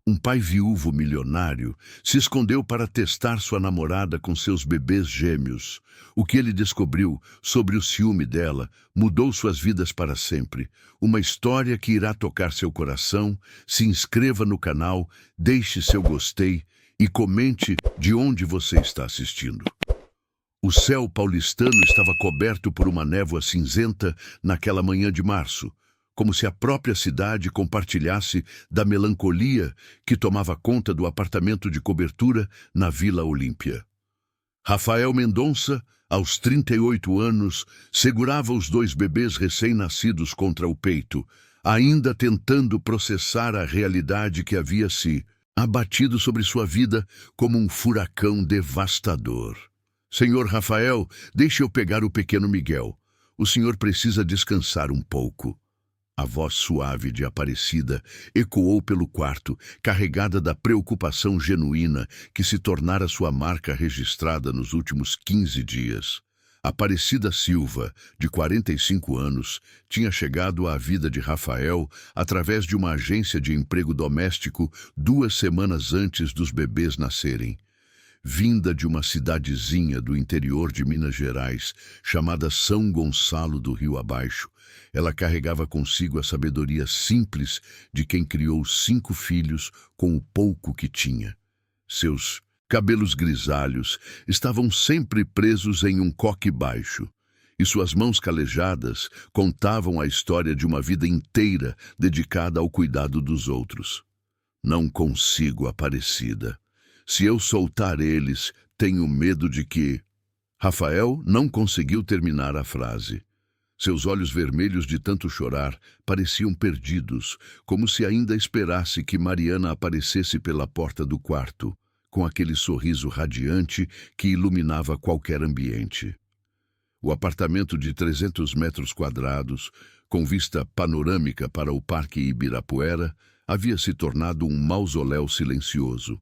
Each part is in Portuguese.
Um pai viúvo milionário se escondeu para testar sua namorada com seus bebês gêmeos. O que ele descobriu sobre o ciúme dela mudou suas vidas para sempre. Uma história que irá tocar seu coração. Se inscreva no canal, deixe seu gostei e comente de onde você está assistindo. O céu paulistano estava coberto por uma névoa cinzenta naquela manhã de março, como se a própria cidade compartilhasse da melancolia que tomava conta do apartamento de cobertura na Vila Olímpia. Rafael Mendonça, aos 38 anos, segurava os 2 bebês recém-nascidos contra o peito, ainda tentando processar a realidade que havia se abatido sobre sua vida como um furacão devastador. Senhor Rafael, deixe eu pegar o pequeno Miguel. O senhor precisa descansar um pouco. A voz suave de Aparecida ecoou pelo quarto, carregada da preocupação genuína que se tornara sua marca registrada nos últimos 15 dias. Aparecida Silva, de 45 anos, tinha chegado à vida de Rafael através de uma agência de emprego doméstico 2 semanas antes dos bebês nascerem. Vinda de uma cidadezinha do interior de Minas Gerais, chamada São Gonçalo do Rio Abaixo, ela carregava consigo a sabedoria simples de quem criou 5 filhos com o pouco que tinha. Seus cabelos grisalhos estavam sempre presos em um coque baixo, e suas mãos calejadas contavam a história de uma vida inteira dedicada ao cuidado dos outros. Não consigo, Aparecida. Se eu soltar eles, tenho medo de que... Rafael não conseguiu terminar a frase. Seus olhos vermelhos de tanto chorar pareciam perdidos, como se ainda esperasse que Mariana aparecesse pela porta do quarto, com aquele sorriso radiante que iluminava qualquer ambiente. O apartamento de 300 metros quadrados, com vista panorâmica para o Parque Ibirapuera, havia se tornado um mausoléu silencioso.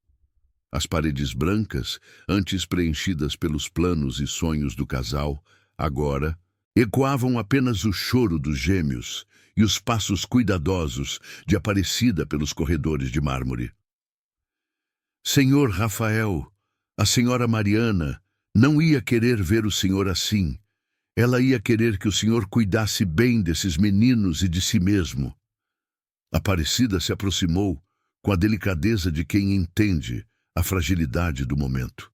As paredes brancas, antes preenchidas pelos planos e sonhos do casal, agora ecoavam apenas o choro dos gêmeos e os passos cuidadosos de Aparecida pelos corredores de mármore. Senhor Rafael, a senhora Mariana não ia querer ver o senhor assim. Ela ia querer que o senhor cuidasse bem desses meninos e de si mesmo. Aparecida se aproximou com a delicadeza de quem entende a fragilidade do momento.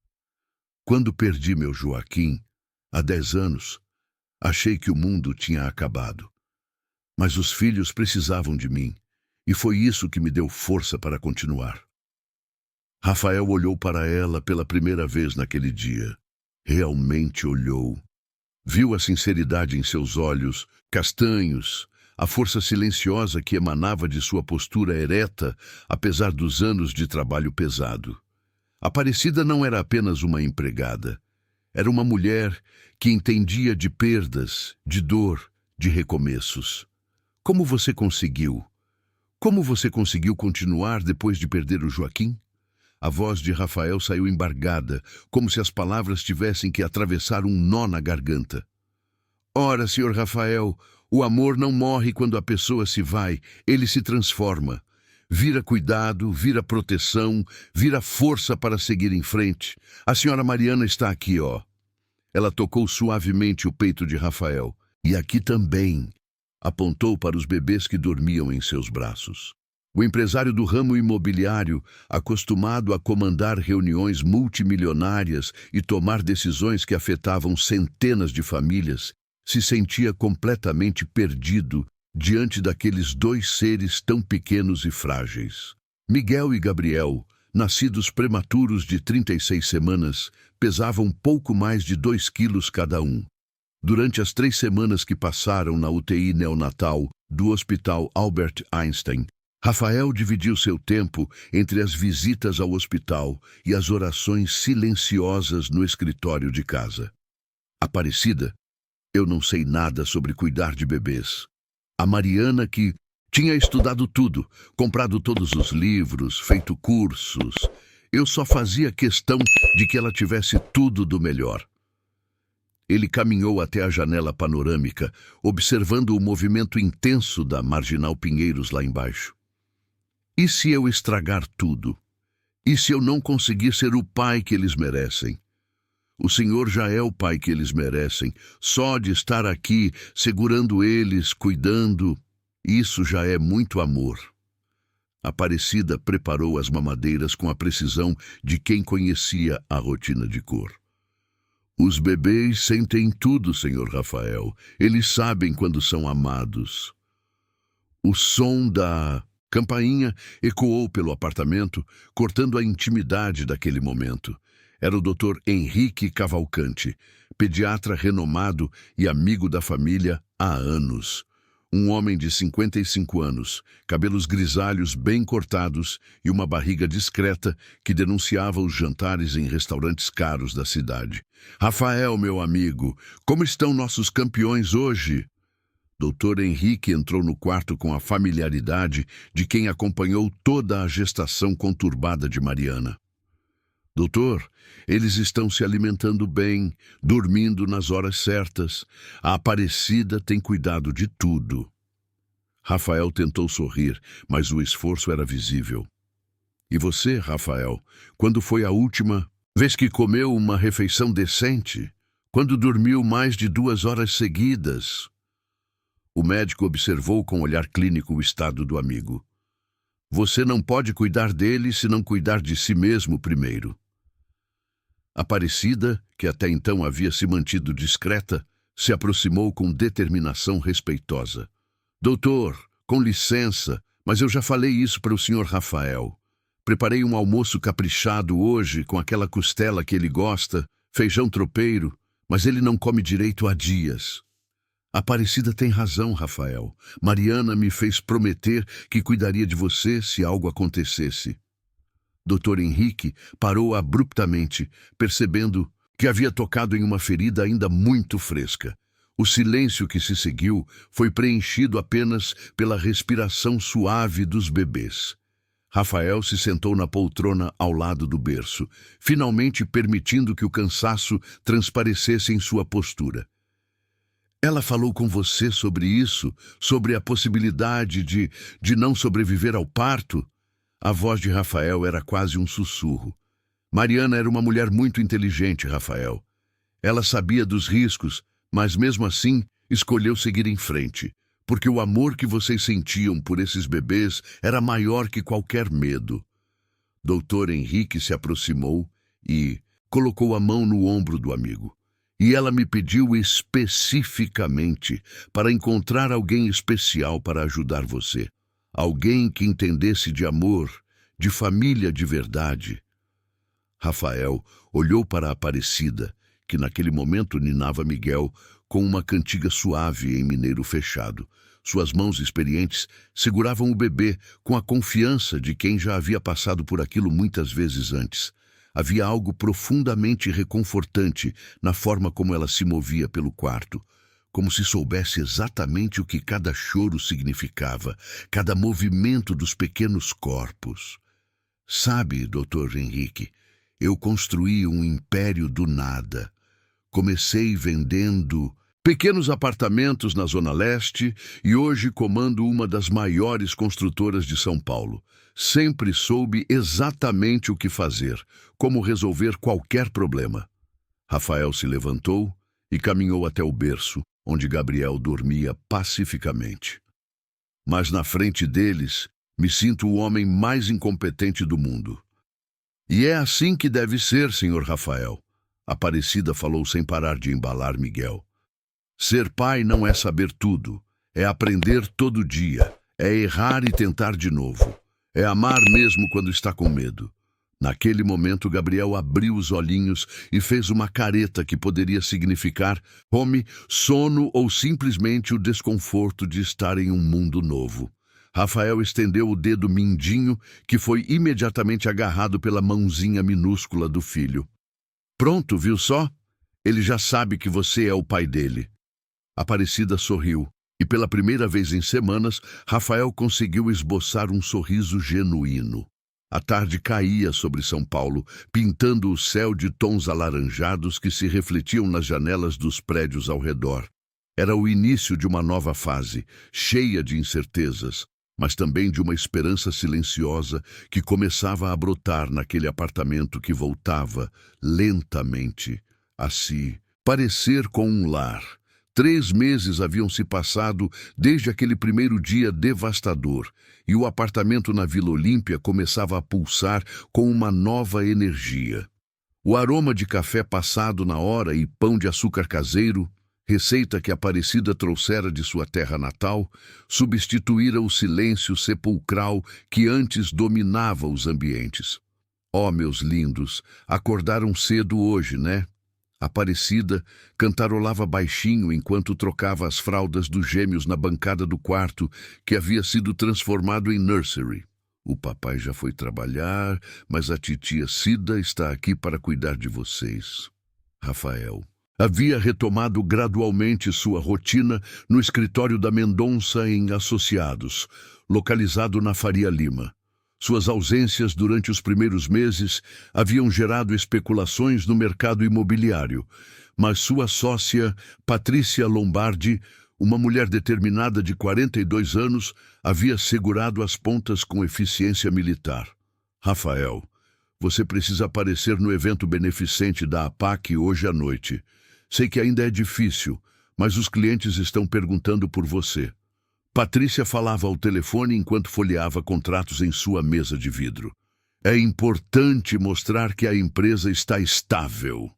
Quando perdi meu Joaquim, há 10 anos, achei que o mundo tinha acabado. Mas os filhos precisavam de mim, e foi isso que me deu força para continuar. Rafael olhou para ela pela primeira vez naquele dia. Realmente olhou. Viu a sinceridade em seus olhos, castanhos, a força silenciosa que emanava de sua postura ereta, apesar dos anos de trabalho pesado. Aparecida não era apenas uma empregada. Era uma mulher que entendia de perdas, de dor, de recomeços. Como você conseguiu? Como você conseguiu continuar depois de perder o Joaquim? A voz de Rafael saiu embargada, como se as palavras tivessem que atravessar um nó na garganta. Ora, senhor Rafael, o amor não morre quando a pessoa se vai, ele se transforma. Vira cuidado, vira proteção, vira força para seguir em frente. A senhora Mariana está aqui, ó. Ela tocou suavemente o peito de Rafael. E aqui também. Apontou para os bebês que dormiam em seus braços. O empresário do ramo imobiliário, acostumado a comandar reuniões multimilionárias e tomar decisões que afetavam centenas de famílias, se sentia completamente perdido diante daqueles 2 seres tão pequenos e frágeis. Miguel e Gabriel, nascidos prematuros de 36 semanas, pesavam pouco mais de 2 quilos cada um. Durante as 3 semanas que passaram na UTI neonatal do Hospital Albert Einstein, Rafael dividiu seu tempo entre as visitas ao hospital e as orações silenciosas no escritório de casa. Aparecida, eu não sei nada sobre cuidar de bebês. A Mariana, que tinha estudado tudo, comprado todos os livros, feito cursos, eu só fazia questão de que ela tivesse tudo do melhor. Ele caminhou até a janela panorâmica, observando o movimento intenso da Marginal Pinheiros lá embaixo. E se eu estragar tudo? E se eu não conseguir ser o pai que eles merecem? O Senhor já é o pai que eles merecem. Só de estar aqui, segurando eles, cuidando, isso já é muito amor. Aparecida preparou as mamadeiras com a precisão de quem conhecia a rotina de cor. Os bebês sentem tudo, Senhor Rafael. Eles sabem quando são amados. O som da campainha ecoou pelo apartamento, cortando a intimidade daquele momento. Era o Dr. Henrique Cavalcante, pediatra renomado e amigo da família há anos. Um homem de 55 anos, cabelos grisalhos bem cortados e uma barriga discreta que denunciava os jantares em restaurantes caros da cidade. Rafael, meu amigo, como estão nossos campeões hoje? Dr. Henrique entrou no quarto com a familiaridade de quem acompanhou toda a gestação conturbada de Mariana. Doutor, eles estão se alimentando bem, dormindo nas horas certas. A Aparecida tem cuidado de tudo. Rafael tentou sorrir, mas o esforço era visível. E você, Rafael, quando foi a última vez que comeu uma refeição decente? Quando dormiu mais de 2 horas seguidas? O médico observou com olhar clínico o estado do amigo. Você não pode cuidar dele se não cuidar de si mesmo primeiro. Aparecida, que até então havia se mantido discreta, se aproximou com determinação respeitosa. Doutor, com licença, mas eu já falei isso para o senhor Rafael. Preparei um almoço caprichado hoje com aquela costela que ele gosta, feijão tropeiro, mas ele não come direito há dias. Aparecida tem razão, Rafael. Mariana me fez prometer que cuidaria de você se algo acontecesse. Dr. Henrique parou abruptamente, percebendo que havia tocado em uma ferida ainda muito fresca. O silêncio que se seguiu foi preenchido apenas pela respiração suave dos bebês. Rafael se sentou na poltrona ao lado do berço, finalmente permitindo que o cansaço transparecesse em sua postura. Ela falou com você sobre isso, sobre a possibilidade de não sobreviver ao parto? A voz de Rafael era quase um sussurro. Mariana era uma mulher muito inteligente, Rafael. Ela sabia dos riscos, mas mesmo assim escolheu seguir em frente, porque o amor que vocês sentiam por esses bebês era maior que qualquer medo. Dr. Henrique se aproximou e colocou a mão no ombro do amigo. E ela me pediu especificamente para encontrar alguém especial para ajudar você. Alguém que entendesse de amor, de família de verdade. Rafael olhou para a Aparecida, que naquele momento ninava Miguel com uma cantiga suave em mineiro fechado. Suas mãos experientes seguravam o bebê com a confiança de quem já havia passado por aquilo muitas vezes antes. Havia algo profundamente reconfortante na forma como ela se movia pelo quarto, como se soubesse exatamente o que cada choro significava, cada movimento dos pequenos corpos. Sabe, Dr. Henrique, eu construí um império do nada. Comecei vendendo pequenos apartamentos na Zona Leste e hoje comando uma das maiores construtoras de São Paulo. Sempre soube exatamente o que fazer, como resolver qualquer problema. Rafael se levantou e caminhou até o berço, onde Gabriel dormia pacificamente. Mas na frente deles, me sinto o homem mais incompetente do mundo. E é assim que deve ser, senhor Rafael. Aparecida falou sem parar de embalar Miguel. Ser pai não é saber tudo, é aprender todo dia, é errar e tentar de novo, é amar mesmo quando está com medo. Naquele momento, Gabriel abriu os olhinhos e fez uma careta que poderia significar fome, sono ou simplesmente o desconforto de estar em um mundo novo. Rafael estendeu o dedo mindinho, que foi imediatamente agarrado pela mãozinha minúscula do filho. Pronto, viu só? Ele já sabe que você é o pai dele. Aparecida sorriu, e pela primeira vez em semanas, Rafael conseguiu esboçar um sorriso genuíno. A tarde caía sobre São Paulo, pintando o céu de tons alaranjados que se refletiam nas janelas dos prédios ao redor. Era o início de uma nova fase, cheia de incertezas, mas também de uma esperança silenciosa que começava a brotar naquele apartamento que voltava, lentamente, a si, parecer com um lar. 3 meses haviam se passado desde aquele primeiro dia devastador, e o apartamento na Vila Olímpia começava a pulsar com uma nova energia. O aroma de café passado na hora e pão de açúcar caseiro, receita que Aparecida trouxera de sua terra natal, substituíra o silêncio sepulcral que antes dominava os ambientes. Oh, meus lindos, acordaram cedo hoje, né? Aparecida cantarolava baixinho enquanto trocava as fraldas dos gêmeos na bancada do quarto que havia sido transformado em nursery. O papai já foi trabalhar, mas a titia Cida está aqui para cuidar de vocês. Rafael havia retomado gradualmente sua rotina no escritório da Mendonça em Associados, localizado na Faria Lima. Suas ausências durante os primeiros meses haviam gerado especulações no mercado imobiliário, mas sua sócia, Patrícia Lombardi, uma mulher determinada de 42 anos, havia segurado as pontas com eficiência militar. Rafael, você precisa aparecer no evento beneficente da APAC hoje à noite. Sei que ainda é difícil, mas os clientes estão perguntando por você. Patrícia falava ao telefone enquanto folheava contratos em sua mesa de vidro. É importante mostrar que a empresa está estável.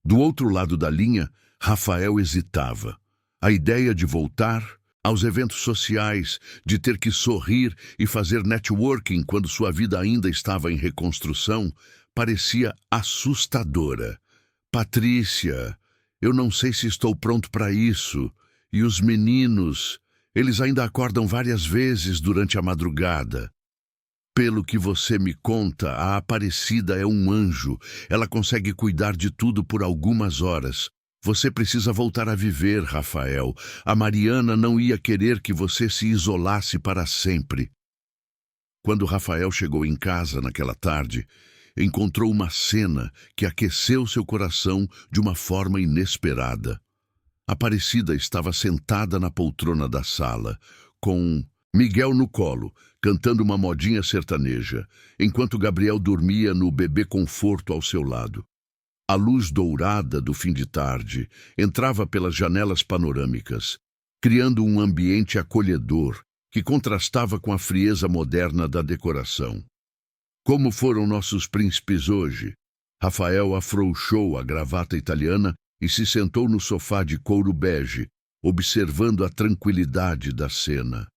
Do outro lado da linha, Rafael hesitava. A ideia de voltar aos eventos sociais, de ter que sorrir e fazer networking quando sua vida ainda estava em reconstrução, parecia assustadora. Patrícia, eu não sei se estou pronto para isso. E os meninos, eles ainda acordam várias vezes durante a madrugada. Pelo que você me conta, a Aparecida é um anjo. Ela consegue cuidar de tudo por algumas horas. Você precisa voltar a viver, Rafael. A Mariana não ia querer que você se isolasse para sempre. Quando Rafael chegou em casa naquela tarde, encontrou uma cena que aqueceu seu coração de uma forma inesperada. Aparecida estava sentada na poltrona da sala, com Miguel no colo, cantando uma modinha sertaneja, enquanto Gabriel dormia no bebê conforto ao seu lado. A luz dourada do fim de tarde entrava pelas janelas panorâmicas, criando um ambiente acolhedor que contrastava com a frieza moderna da decoração. Como foram nossos príncipes hoje? Rafael afrouxou a gravata italiana e se sentou no sofá de couro bege, observando a tranquilidade da cena.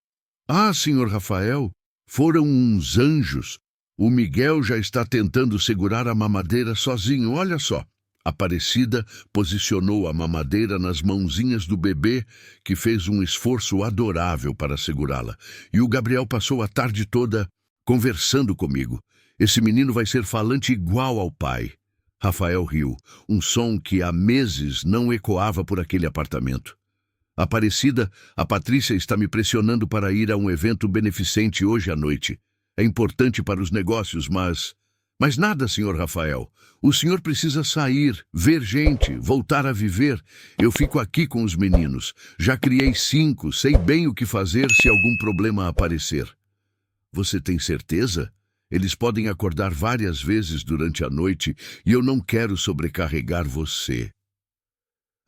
Ah, senhor Rafael, foram uns anjos. O Miguel já está tentando segurar a mamadeira sozinho, olha só. Aparecida posicionou a mamadeira nas mãozinhas do bebê, que fez um esforço adorável para segurá-la. E o Gabriel passou a tarde toda conversando comigo. Esse menino vai ser falante igual ao pai. Rafael riu, um som que há meses não ecoava por aquele apartamento. Aparecida, a Patrícia está me pressionando para ir a um evento beneficente hoje à noite. É importante para os negócios, mas nada, senhor Rafael. O senhor precisa sair, ver gente, voltar a viver. Eu fico aqui com os meninos. Já criei 5, sei bem o que fazer se algum problema aparecer. Você tem certeza? Eles podem acordar várias vezes durante a noite e eu não quero sobrecarregar você.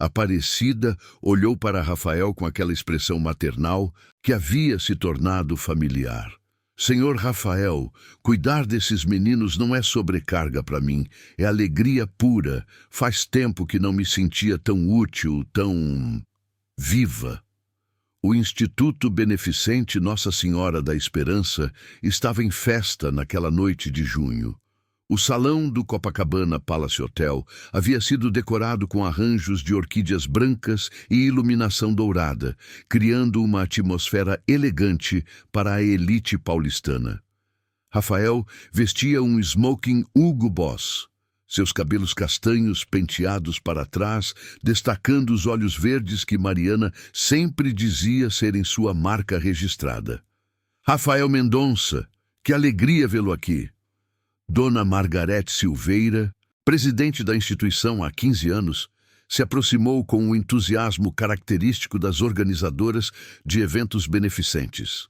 Aparecida olhou para Rafael com aquela expressão maternal que havia se tornado familiar. Senhor Rafael, cuidar desses meninos não é sobrecarga para mim, é alegria pura. Faz tempo que não me sentia tão útil, tão viva. O Instituto Beneficente Nossa Senhora da Esperança estava em festa naquela noite de junho. O salão do Copacabana Palace Hotel havia sido decorado com arranjos de orquídeas brancas e iluminação dourada, criando uma atmosfera elegante para a elite paulistana. Rafael vestia um smoking Hugo Boss, seus cabelos castanhos penteados para trás, destacando os olhos verdes que Mariana sempre dizia serem sua marca registrada. Rafael Mendonça, que alegria vê-lo aqui! Dona Margarete Silveira, presidente da instituição há 15 anos, se aproximou com o entusiasmo característico das organizadoras de eventos beneficentes.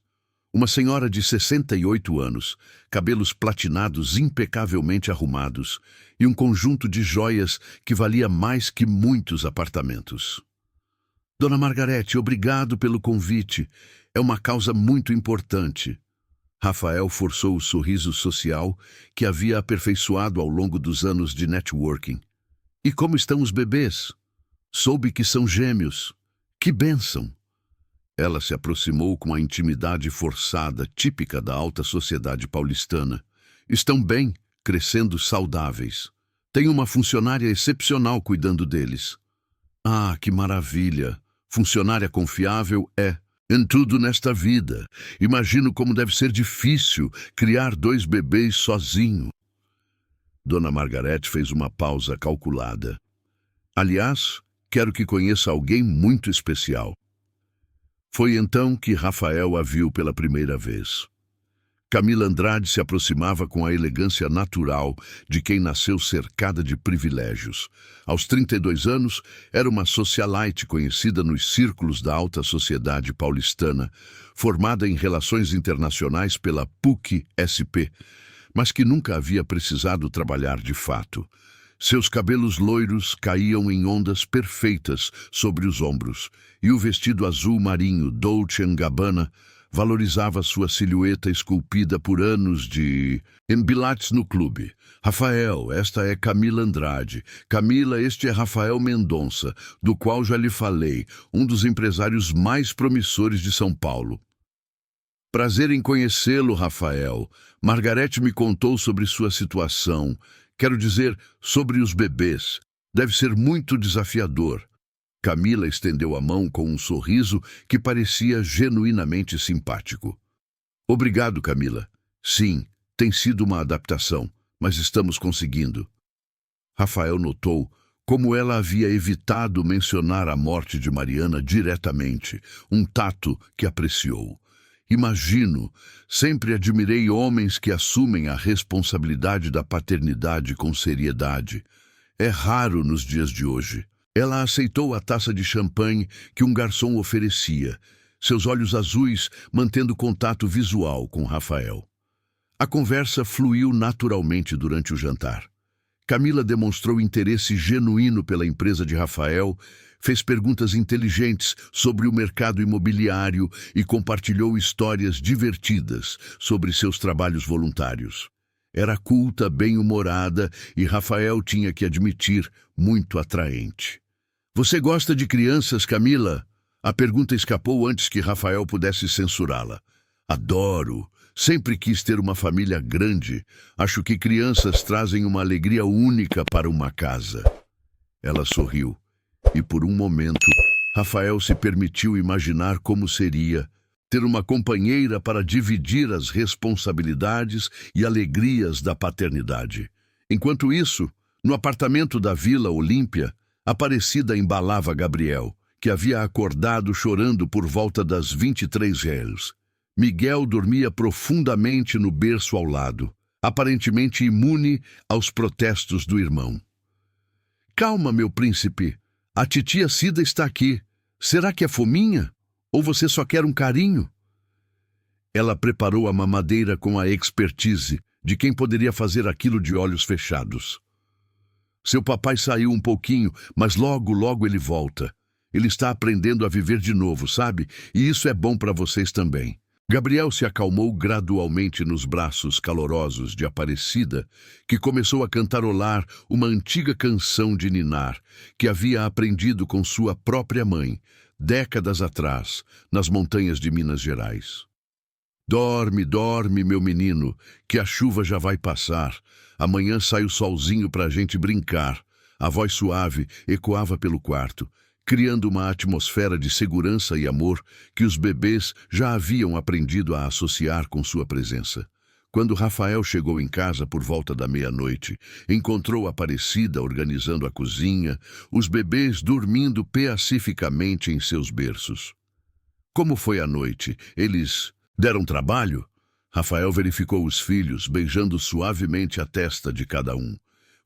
Uma senhora de 68 anos, cabelos platinados impecavelmente arrumados e um conjunto de joias que valia mais que muitos apartamentos. Dona Margarete, obrigado pelo convite. É uma causa muito importante. Rafael forçou o sorriso social que havia aperfeiçoado ao longo dos anos de networking. E como estão os bebês? Soube que são gêmeos. Que bênção! Ela se aproximou com a intimidade forçada, típica da alta sociedade paulistana. Estão bem, crescendo saudáveis. Tem uma funcionária excepcional cuidando deles. Ah, que maravilha! Funcionária confiável é em tudo nesta vida. Imagino como deve ser difícil criar 2 bebês sozinho. Dona Margarete fez uma pausa calculada. Aliás, quero que conheça alguém muito especial. Foi então que Rafael a viu pela primeira vez. Camila Andrade se aproximava com a elegância natural de quem nasceu cercada de privilégios. Aos 32 anos, era uma socialite conhecida nos círculos da alta sociedade paulistana, formada em relações internacionais pela PUC-SP, mas que nunca havia precisado trabalhar de fato. Seus cabelos loiros caíam em ondas perfeitas sobre os ombros, e o vestido azul marinho Dolce & Gabbana valorizava sua silhueta esculpida por anos de embilates no clube. Rafael, esta é Camila Andrade. Camila, este é Rafael Mendonça, do qual já lhe falei, um dos empresários mais promissores de São Paulo. Prazer em conhecê-lo, Rafael. Margarete me contou sobre sua situação. Quero dizer, sobre os bebês. Deve ser muito desafiador. Camila estendeu a mão com um sorriso que parecia genuinamente simpático. Obrigado, Camila. Sim, tem sido uma adaptação, mas estamos conseguindo. Rafael notou como ela havia evitado mencionar a morte de Mariana diretamente, um tato que apreciou. Imagino, sempre admirei homens que assumem a responsabilidade da paternidade com seriedade. É raro nos dias de hoje. Ela aceitou a taça de champanhe que um garçom oferecia, seus olhos azuis mantendo contato visual com Rafael. A conversa fluiu naturalmente durante o jantar. Camila demonstrou interesse genuíno pela empresa de Rafael, fez perguntas inteligentes sobre o mercado imobiliário e compartilhou histórias divertidas sobre seus trabalhos voluntários. Era culta, bem-humorada e Rafael tinha que admitir, muito atraente. Você gosta de crianças, Camila? A pergunta escapou antes que Rafael pudesse censurá-la. Adoro. Sempre quis ter uma família grande. Acho que crianças trazem uma alegria única para uma casa. Ela sorriu. E por um momento, Rafael se permitiu imaginar como seria ter uma companheira para dividir as responsabilidades e alegrias da paternidade. Enquanto isso, no apartamento da Vila Olímpia, Aparecida embalava Gabriel, que havia acordado chorando por volta das 23h. Miguel dormia profundamente no berço ao lado, aparentemente imune aos protestos do irmão. Calma, meu príncipe. A titia Cida está aqui. Será que é fominha? Ou você só quer um carinho? Ela preparou a mamadeira com a expertise de quem poderia fazer aquilo de olhos fechados. Seu papai saiu um pouquinho, mas logo ele volta. Ele está aprendendo a viver de novo, sabe? E isso é bom para vocês também. Gabriel se acalmou gradualmente nos braços calorosos de Aparecida, que começou a cantarolar uma antiga canção de ninar, que havia aprendido com sua própria mãe, décadas atrás, nas montanhas de Minas Gerais. Dorme, dorme, meu menino, que a chuva já vai passar. Amanhã sai o solzinho pra gente brincar. A voz suave ecoava pelo quarto, criando uma atmosfera de segurança e amor que os bebês já haviam aprendido a associar com sua presença. Quando Rafael chegou em casa por volta da meia-noite, encontrou Aparecida organizando a cozinha, os bebês dormindo pacificamente em seus berços. Como foi a noite? Eles deram trabalho? Rafael verificou os filhos, beijando suavemente a testa de cada um.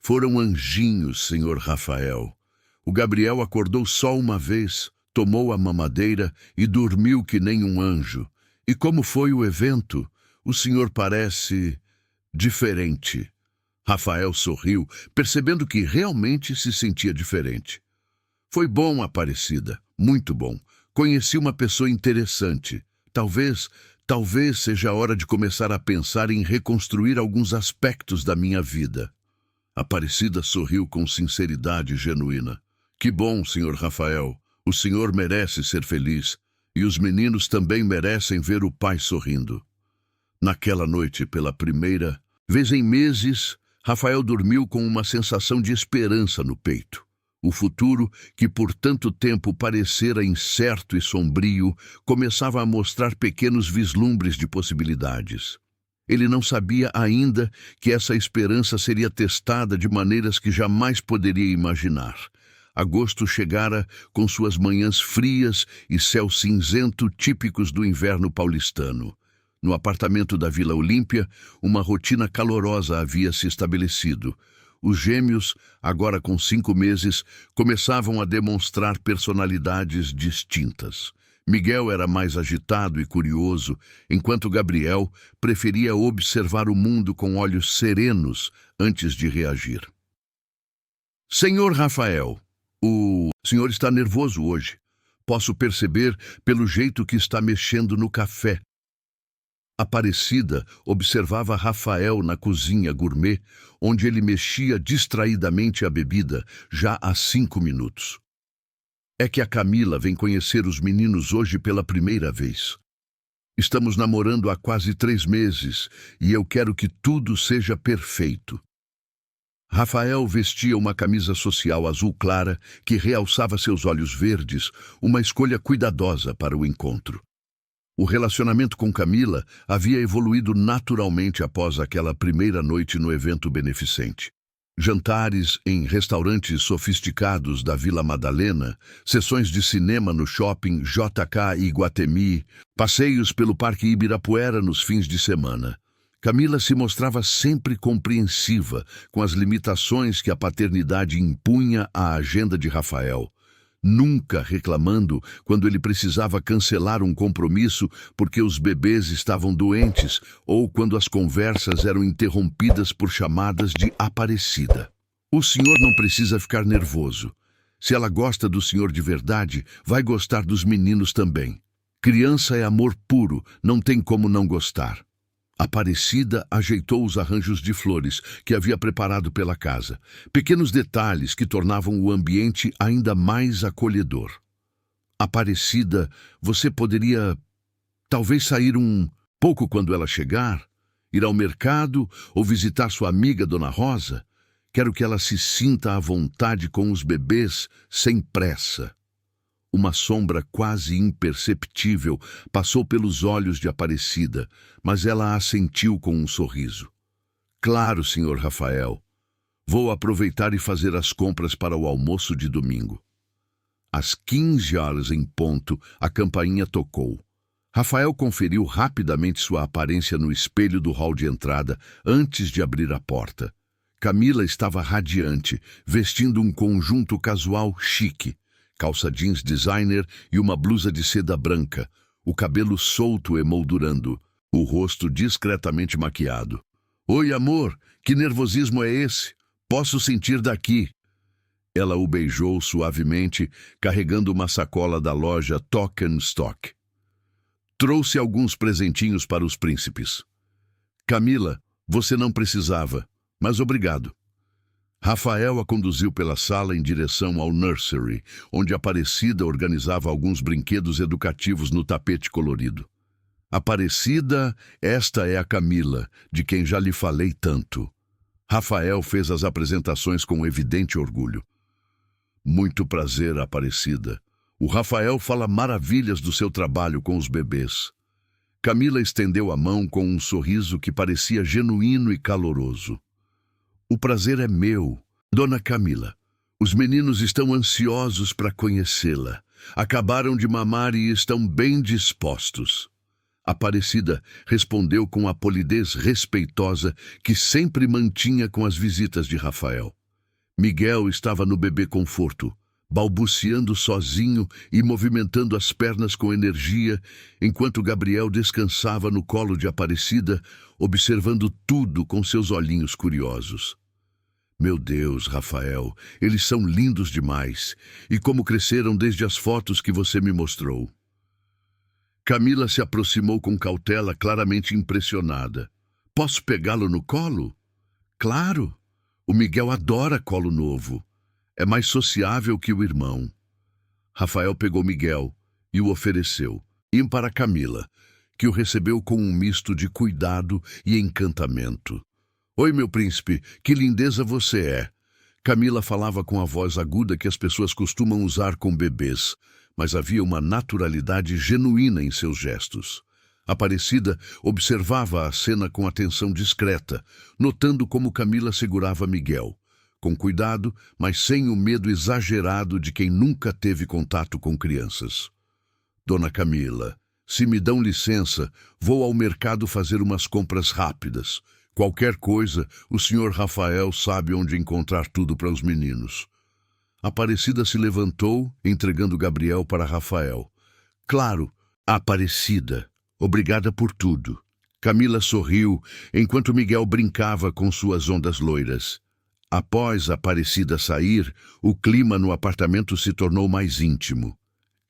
Foram anjinhos, senhor Rafael. O Gabriel acordou só uma vez, tomou a mamadeira e dormiu que nem um anjo. E como foi o evento? O senhor parece diferente. Rafael sorriu, percebendo que realmente se sentia diferente. Foi bom, Aparecida, muito bom. Conheci uma pessoa interessante. Talvez seja a hora de começar a pensar em reconstruir alguns aspectos da minha vida. Aparecida sorriu com sinceridade genuína. Que bom, senhor Rafael. O senhor merece ser feliz. E os meninos também merecem ver o pai sorrindo. Naquela noite, pela primeira vez em meses, Rafael dormiu com uma sensação de esperança no peito. O futuro, que por tanto tempo parecera incerto e sombrio, começava a mostrar pequenos vislumbres de possibilidades. Ele não sabia ainda que essa esperança seria testada de maneiras que jamais poderia imaginar. Agosto chegara com suas manhãs frias e céu cinzento típicos do inverno paulistano. No apartamento da Vila Olímpia, uma rotina calorosa havia se estabelecido. Os gêmeos, agora com 5 meses, começavam a demonstrar personalidades distintas. Miguel era mais agitado e curioso, enquanto Gabriel preferia observar o mundo com olhos serenos antes de reagir. Senhor Rafael, o senhor está nervoso hoje. Posso perceber pelo jeito que está mexendo no café. Aparecida observava Rafael na cozinha gourmet, onde ele mexia distraidamente a bebida, já há 5 minutos. É que a Camila vem conhecer os meninos hoje pela primeira vez. Estamos namorando há quase 3 meses e eu quero que tudo seja perfeito. Rafael vestia uma camisa social azul clara que realçava seus olhos verdes, uma escolha cuidadosa para o encontro. O relacionamento com Camila havia evoluído naturalmente após aquela primeira noite no evento beneficente. Jantares em restaurantes sofisticados da Vila Madalena, sessões de cinema no shopping JK e Iguatemi, passeios pelo Parque Ibirapuera nos fins de semana. Camila se mostrava sempre compreensiva com as limitações que a paternidade impunha à agenda de Rafael. Nunca reclamando quando ele precisava cancelar um compromisso porque os bebês estavam doentes ou quando as conversas eram interrompidas por chamadas de Aparecida. O senhor não precisa ficar nervoso. Se ela gosta do senhor de verdade, vai gostar dos meninos também. Criança é amor puro, não tem como não gostar. Aparecida ajeitou os arranjos de flores que havia preparado pela casa, pequenos detalhes que tornavam o ambiente ainda mais acolhedor. Aparecida, você poderia talvez sair um pouco quando ela chegar, ir ao mercado ou visitar sua amiga Dona Rosa? Quero que ela se sinta à vontade com os bebês, sem pressa. Uma sombra quase imperceptível passou pelos olhos de Aparecida, mas ela assentiu com um sorriso. Claro, senhor Rafael. Vou aproveitar e fazer as compras para o almoço de domingo. Às 15 horas em ponto, a campainha tocou. Rafael conferiu rapidamente sua aparência no espelho do hall de entrada antes de abrir a porta. Camila estava radiante, vestindo um conjunto casual chique. Calça jeans designer e uma blusa de seda branca, o cabelo solto emoldurando, o rosto discretamente maquiado. Oi, amor, que nervosismo é esse? Posso sentir daqui. Ela o beijou suavemente, carregando uma sacola da loja Tok & Stock. Trouxe alguns presentinhos para os príncipes. Camila, você não precisava, mas obrigado. Rafael a conduziu pela sala em direção ao nursery, onde Aparecida organizava alguns brinquedos educativos no tapete colorido. Aparecida, esta é a Camila, de quem já lhe falei tanto. Rafael fez as apresentações com evidente orgulho. Muito prazer, Aparecida. O Rafael fala maravilhas do seu trabalho com os bebês. Camila estendeu a mão com um sorriso que parecia genuíno e caloroso. O prazer é meu, Dona Camila. Os meninos estão ansiosos para conhecê-la. Acabaram de mamar e estão bem dispostos. Aparecida respondeu com a polidez respeitosa que sempre mantinha com as visitas de Rafael. Miguel estava no bebê conforto, balbuciando sozinho e movimentando as pernas com energia, enquanto Gabriel descansava no colo de Aparecida, observando tudo com seus olhinhos curiosos. Meu Deus, Rafael, eles são lindos demais, e como cresceram desde as fotos que você me mostrou. Camila se aproximou com cautela, claramente impressionada. Posso pegá-lo no colo? Claro! O Miguel adora colo novo. É mais sociável que o irmão. Rafael pegou Miguel e o ofereceu, e para Camila, que o recebeu com um misto de cuidado e encantamento. Oi, meu príncipe, que lindeza você é. Camila falava com a voz aguda que as pessoas costumam usar com bebês, mas havia uma naturalidade genuína em seus gestos. Aparecida observava a cena com atenção discreta, notando como Camila segurava Miguel, com cuidado, mas sem o medo exagerado de quem nunca teve contato com crianças. Dona Camila, se me dão licença, vou ao mercado fazer umas compras rápidas. Qualquer coisa, o senhor Rafael sabe onde encontrar tudo para os meninos. Aparecida se levantou, entregando Gabriel para Rafael. Claro, Aparecida, obrigada por tudo. Camila sorriu, enquanto Miguel brincava com suas ondas loiras. Após Aparecida sair, o clima no apartamento se tornou mais íntimo.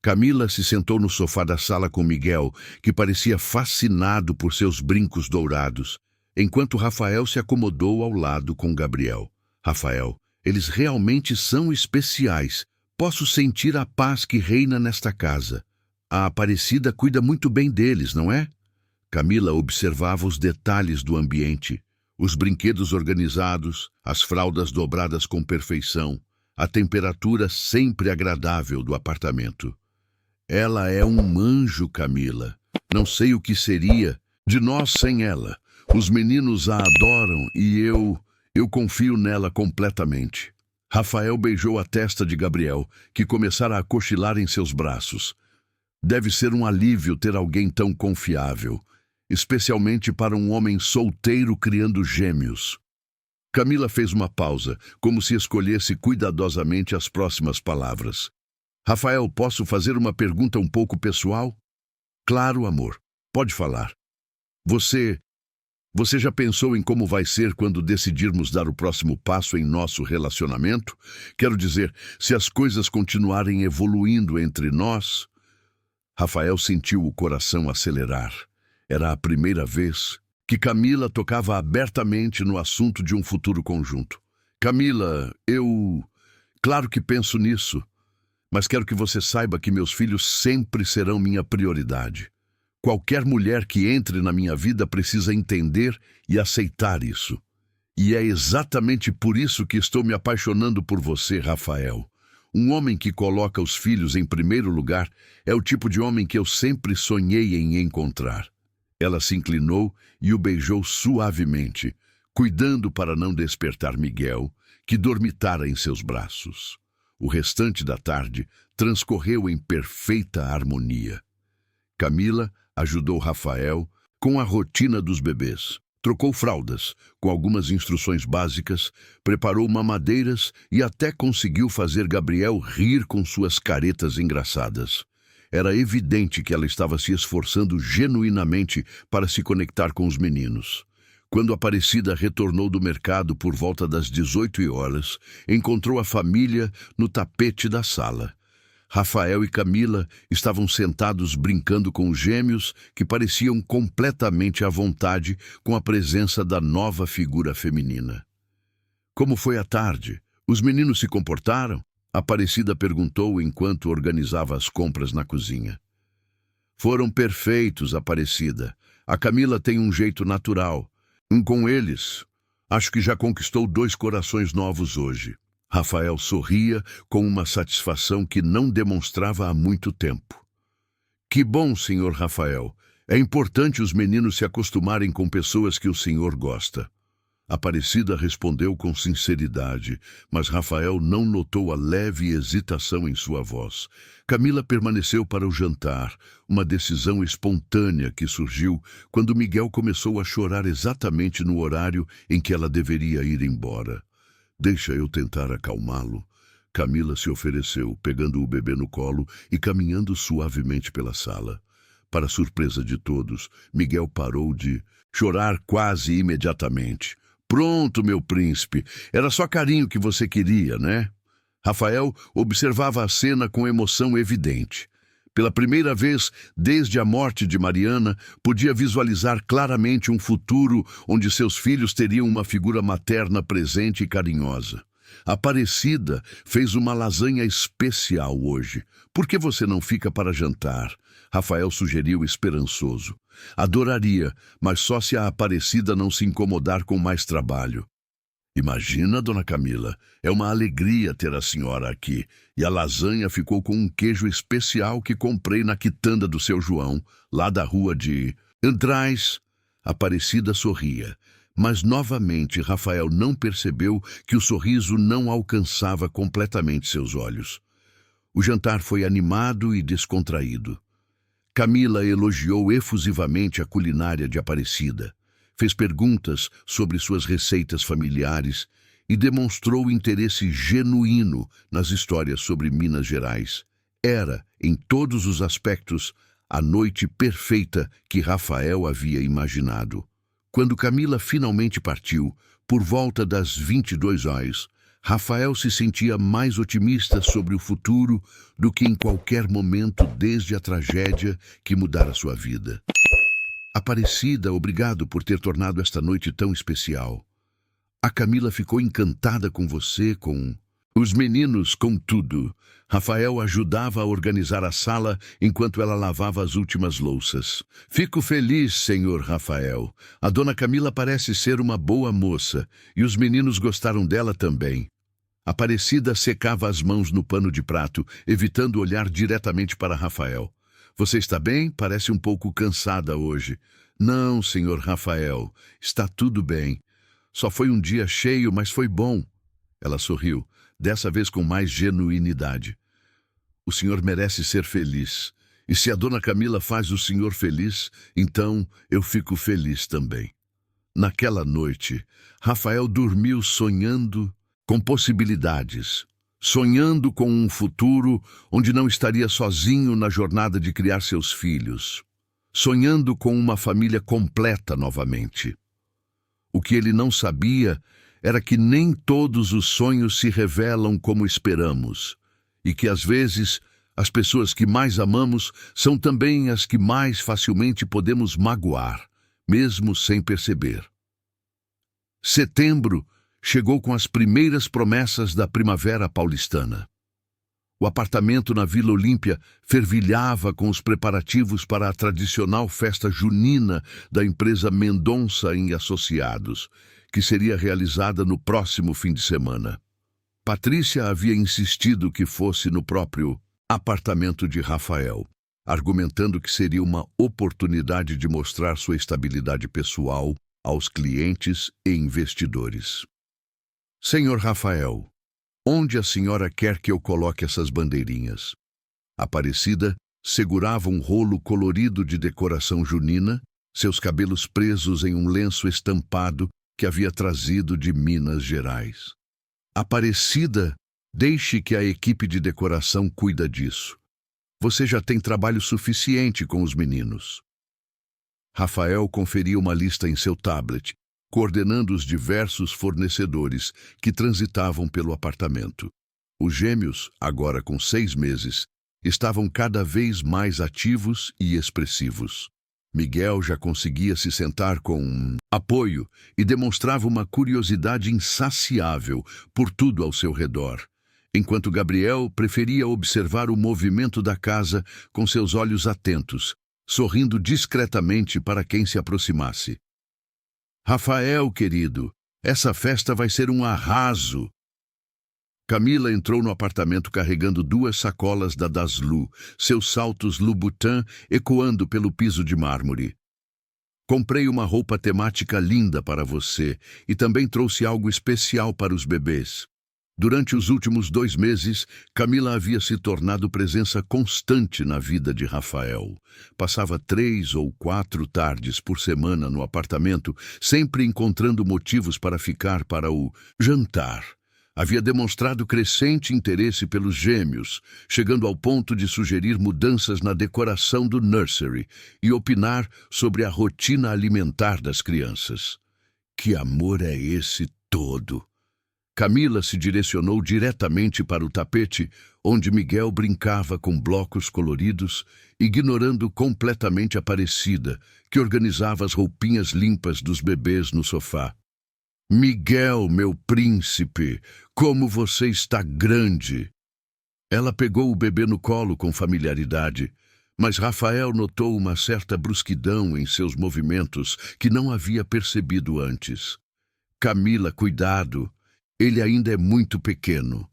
Camila se sentou no sofá da sala com Miguel, que parecia fascinado por seus brincos dourados, enquanto Rafael se acomodou ao lado com Gabriel. Rafael, eles realmente são especiais. Posso sentir a paz que reina nesta casa. A Aparecida cuida muito bem deles, não é? Camila observava os detalhes do ambiente, os brinquedos organizados, as fraldas dobradas com perfeição, a temperatura sempre agradável do apartamento. Ela é um anjo, Camila. Não sei o que seria de nós sem ela. Os meninos a adoram e eu confio nela completamente. Rafael beijou a testa de Gabriel, que começara a cochilar em seus braços. Deve ser um alívio ter alguém tão confiável, especialmente para um homem solteiro criando gêmeos. Camila fez uma pausa, como se escolhesse cuidadosamente as próximas palavras. Rafael, posso fazer uma pergunta um pouco pessoal? Claro, amor. Pode falar. Você já pensou em como vai ser quando decidirmos dar o próximo passo em nosso relacionamento? Quero dizer, se as coisas continuarem evoluindo entre nós... Rafael sentiu o coração acelerar. Era a primeira vez que Camila tocava abertamente no assunto de um futuro conjunto. Camila, claro que penso nisso, mas quero que você saiba que meus filhos sempre serão minha prioridade. Qualquer mulher que entre na minha vida precisa entender e aceitar isso. E é exatamente por isso que estou me apaixonando por você, Rafael. Um homem que coloca os filhos em primeiro lugar é o tipo de homem que eu sempre sonhei em encontrar. Ela se inclinou e o beijou suavemente, cuidando para não despertar Miguel, que dormitara em seus braços. O restante da tarde transcorreu em perfeita harmonia. Camila ajudou Rafael com a rotina dos bebês. Trocou fraldas, com algumas instruções básicas, preparou mamadeiras e até conseguiu fazer Gabriel rir com suas caretas engraçadas. Era evidente que ela estava se esforçando genuinamente para se conectar com os meninos. Quando Aparecida retornou do mercado por volta das 18 horas, encontrou a família no tapete da sala. Rafael e Camila estavam sentados brincando com os gêmeos, que pareciam completamente à vontade com a presença da nova figura feminina. Como foi a tarde? Os meninos se comportaram? Aparecida perguntou enquanto organizava as compras na cozinha. Foram perfeitos, Aparecida. A Camila tem um jeito natural. Com eles, acho que já conquistou 2 corações novos hoje. Rafael sorria com uma satisfação que não demonstrava há muito tempo. Que bom, senhor Rafael. É importante os meninos se acostumarem com pessoas que o senhor gosta. Aparecida respondeu com sinceridade, mas Rafael não notou a leve hesitação em sua voz. Camila permaneceu para o jantar, uma decisão espontânea que surgiu quando Miguel começou a chorar exatamente no horário em que ela deveria ir embora. Deixa eu tentar acalmá-lo. Camila se ofereceu, pegando o bebê no colo e caminhando suavemente pela sala. Para surpresa de todos, Miguel parou de chorar quase imediatamente. Pronto, meu príncipe, era só carinho que você queria, né? Rafael observava a cena com emoção evidente. Pela primeira vez desde a morte de Mariana, podia visualizar claramente um futuro onde seus filhos teriam uma figura materna presente e carinhosa. Aparecida fez uma lasanha especial hoje. Por que você não fica para jantar? Rafael sugeriu esperançoso. Adoraria, mas só se a Aparecida não se incomodar com mais trabalho. Imagina, dona Camila, é uma alegria ter a senhora aqui. E a lasanha ficou com um queijo especial que comprei na quitanda do seu João, lá da rua de András. Aparecida sorria, mas novamente Rafael não percebeu que o sorriso não alcançava completamente seus olhos. O jantar foi animado e descontraído. Camila elogiou efusivamente a culinária de Aparecida. Fez perguntas sobre suas receitas familiares e demonstrou interesse genuíno nas histórias sobre Minas Gerais. Era, em todos os aspectos, a noite perfeita que Rafael havia imaginado. Quando Camila finalmente partiu, por volta das 22 horas, Rafael se sentia mais otimista sobre o futuro do que em qualquer momento desde a tragédia que mudara sua vida. Aparecida, obrigado por ter tornado esta noite tão especial. A Camila ficou encantada com você, com os meninos, com tudo. Rafael ajudava a organizar a sala enquanto ela lavava as últimas louças. Fico feliz, senhor Rafael. A dona Camila parece ser uma boa moça e os meninos gostaram dela também. Aparecida secava as mãos no pano de prato, evitando olhar diretamente para Rafael. Você está bem? Parece um pouco cansada hoje. Não, senhor Rafael, está tudo bem. Só foi um dia cheio, mas foi bom. Ela sorriu, dessa vez com mais genuinidade. O senhor merece ser feliz. E se a dona Camila faz o senhor feliz, então eu fico feliz também. Naquela noite, Rafael dormiu sonhando com possibilidades. Sonhando com um futuro onde não estaria sozinho na jornada de criar seus filhos. Sonhando com uma família completa novamente. O que ele não sabia era que nem todos os sonhos se revelam como esperamos, e que às vezes as pessoas que mais amamos são também as que mais facilmente podemos magoar, mesmo sem perceber. Setembro chegou com as primeiras promessas da primavera paulistana. O apartamento na Vila Olímpia fervilhava com os preparativos para a tradicional festa junina da empresa Mendonça e Associados, que seria realizada no próximo fim de semana. Patrícia havia insistido que fosse no próprio apartamento de Rafael, argumentando que seria uma oportunidade de mostrar sua estabilidade pessoal aos clientes e investidores. Senhor Rafael, onde a senhora quer que eu coloque essas bandeirinhas? Aparecida segurava um rolo colorido de decoração junina, seus cabelos presos em um lenço estampado que havia trazido de Minas Gerais. Aparecida, deixe que a equipe de decoração cuida disso. Você já tem trabalho suficiente com os meninos. Rafael conferia uma lista em seu tablet, coordenando os diversos fornecedores que transitavam pelo apartamento. Os gêmeos, agora com 6 meses, estavam cada vez mais ativos e expressivos. Miguel já conseguia se sentar com apoio e demonstrava uma curiosidade insaciável por tudo ao seu redor, enquanto Gabriel preferia observar o movimento da casa com seus olhos atentos, sorrindo discretamente para quem se aproximasse. Rafael, querido, essa festa vai ser um arraso. Camila entrou no apartamento carregando 2 sacolas da Daslu, seus saltos Louboutin ecoando pelo piso de mármore. Comprei uma roupa temática linda para você e também trouxe algo especial para os bebês. Durante os últimos 2 meses, Camila havia se tornado presença constante na vida de Rafael. Passava 3 ou 4 tardes por semana no apartamento, sempre encontrando motivos para ficar para o jantar. Havia demonstrado crescente interesse pelos gêmeos, chegando ao ponto de sugerir mudanças na decoração do nursery e opinar sobre a rotina alimentar das crianças. Que amor é esse todo? Camila se direcionou diretamente para o tapete, onde Miguel brincava com blocos coloridos, ignorando completamente Aparecida, que organizava as roupinhas limpas dos bebês no sofá. Miguel, meu príncipe, como você está grande! Ela pegou o bebê no colo com familiaridade, mas Rafael notou uma certa brusquidão em seus movimentos que não havia percebido antes. Camila, cuidado! Ele ainda é muito pequeno.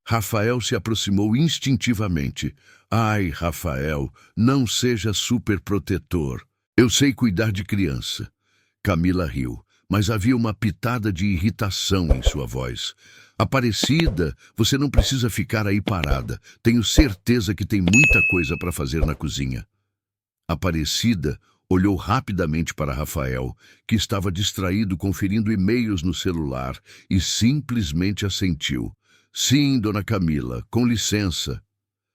Rafael se aproximou instintivamente. Ai, Rafael, não seja superprotetor. Eu sei cuidar de criança. Camila riu, mas havia uma pitada de irritação em sua voz. Aparecida, você não precisa ficar aí parada. Tenho certeza que tem muita coisa para fazer na cozinha. Aparecida olhou rapidamente para Rafael, que estava distraído conferindo e-mails no celular, e simplesmente assentiu. Sim, dona Camila, com licença.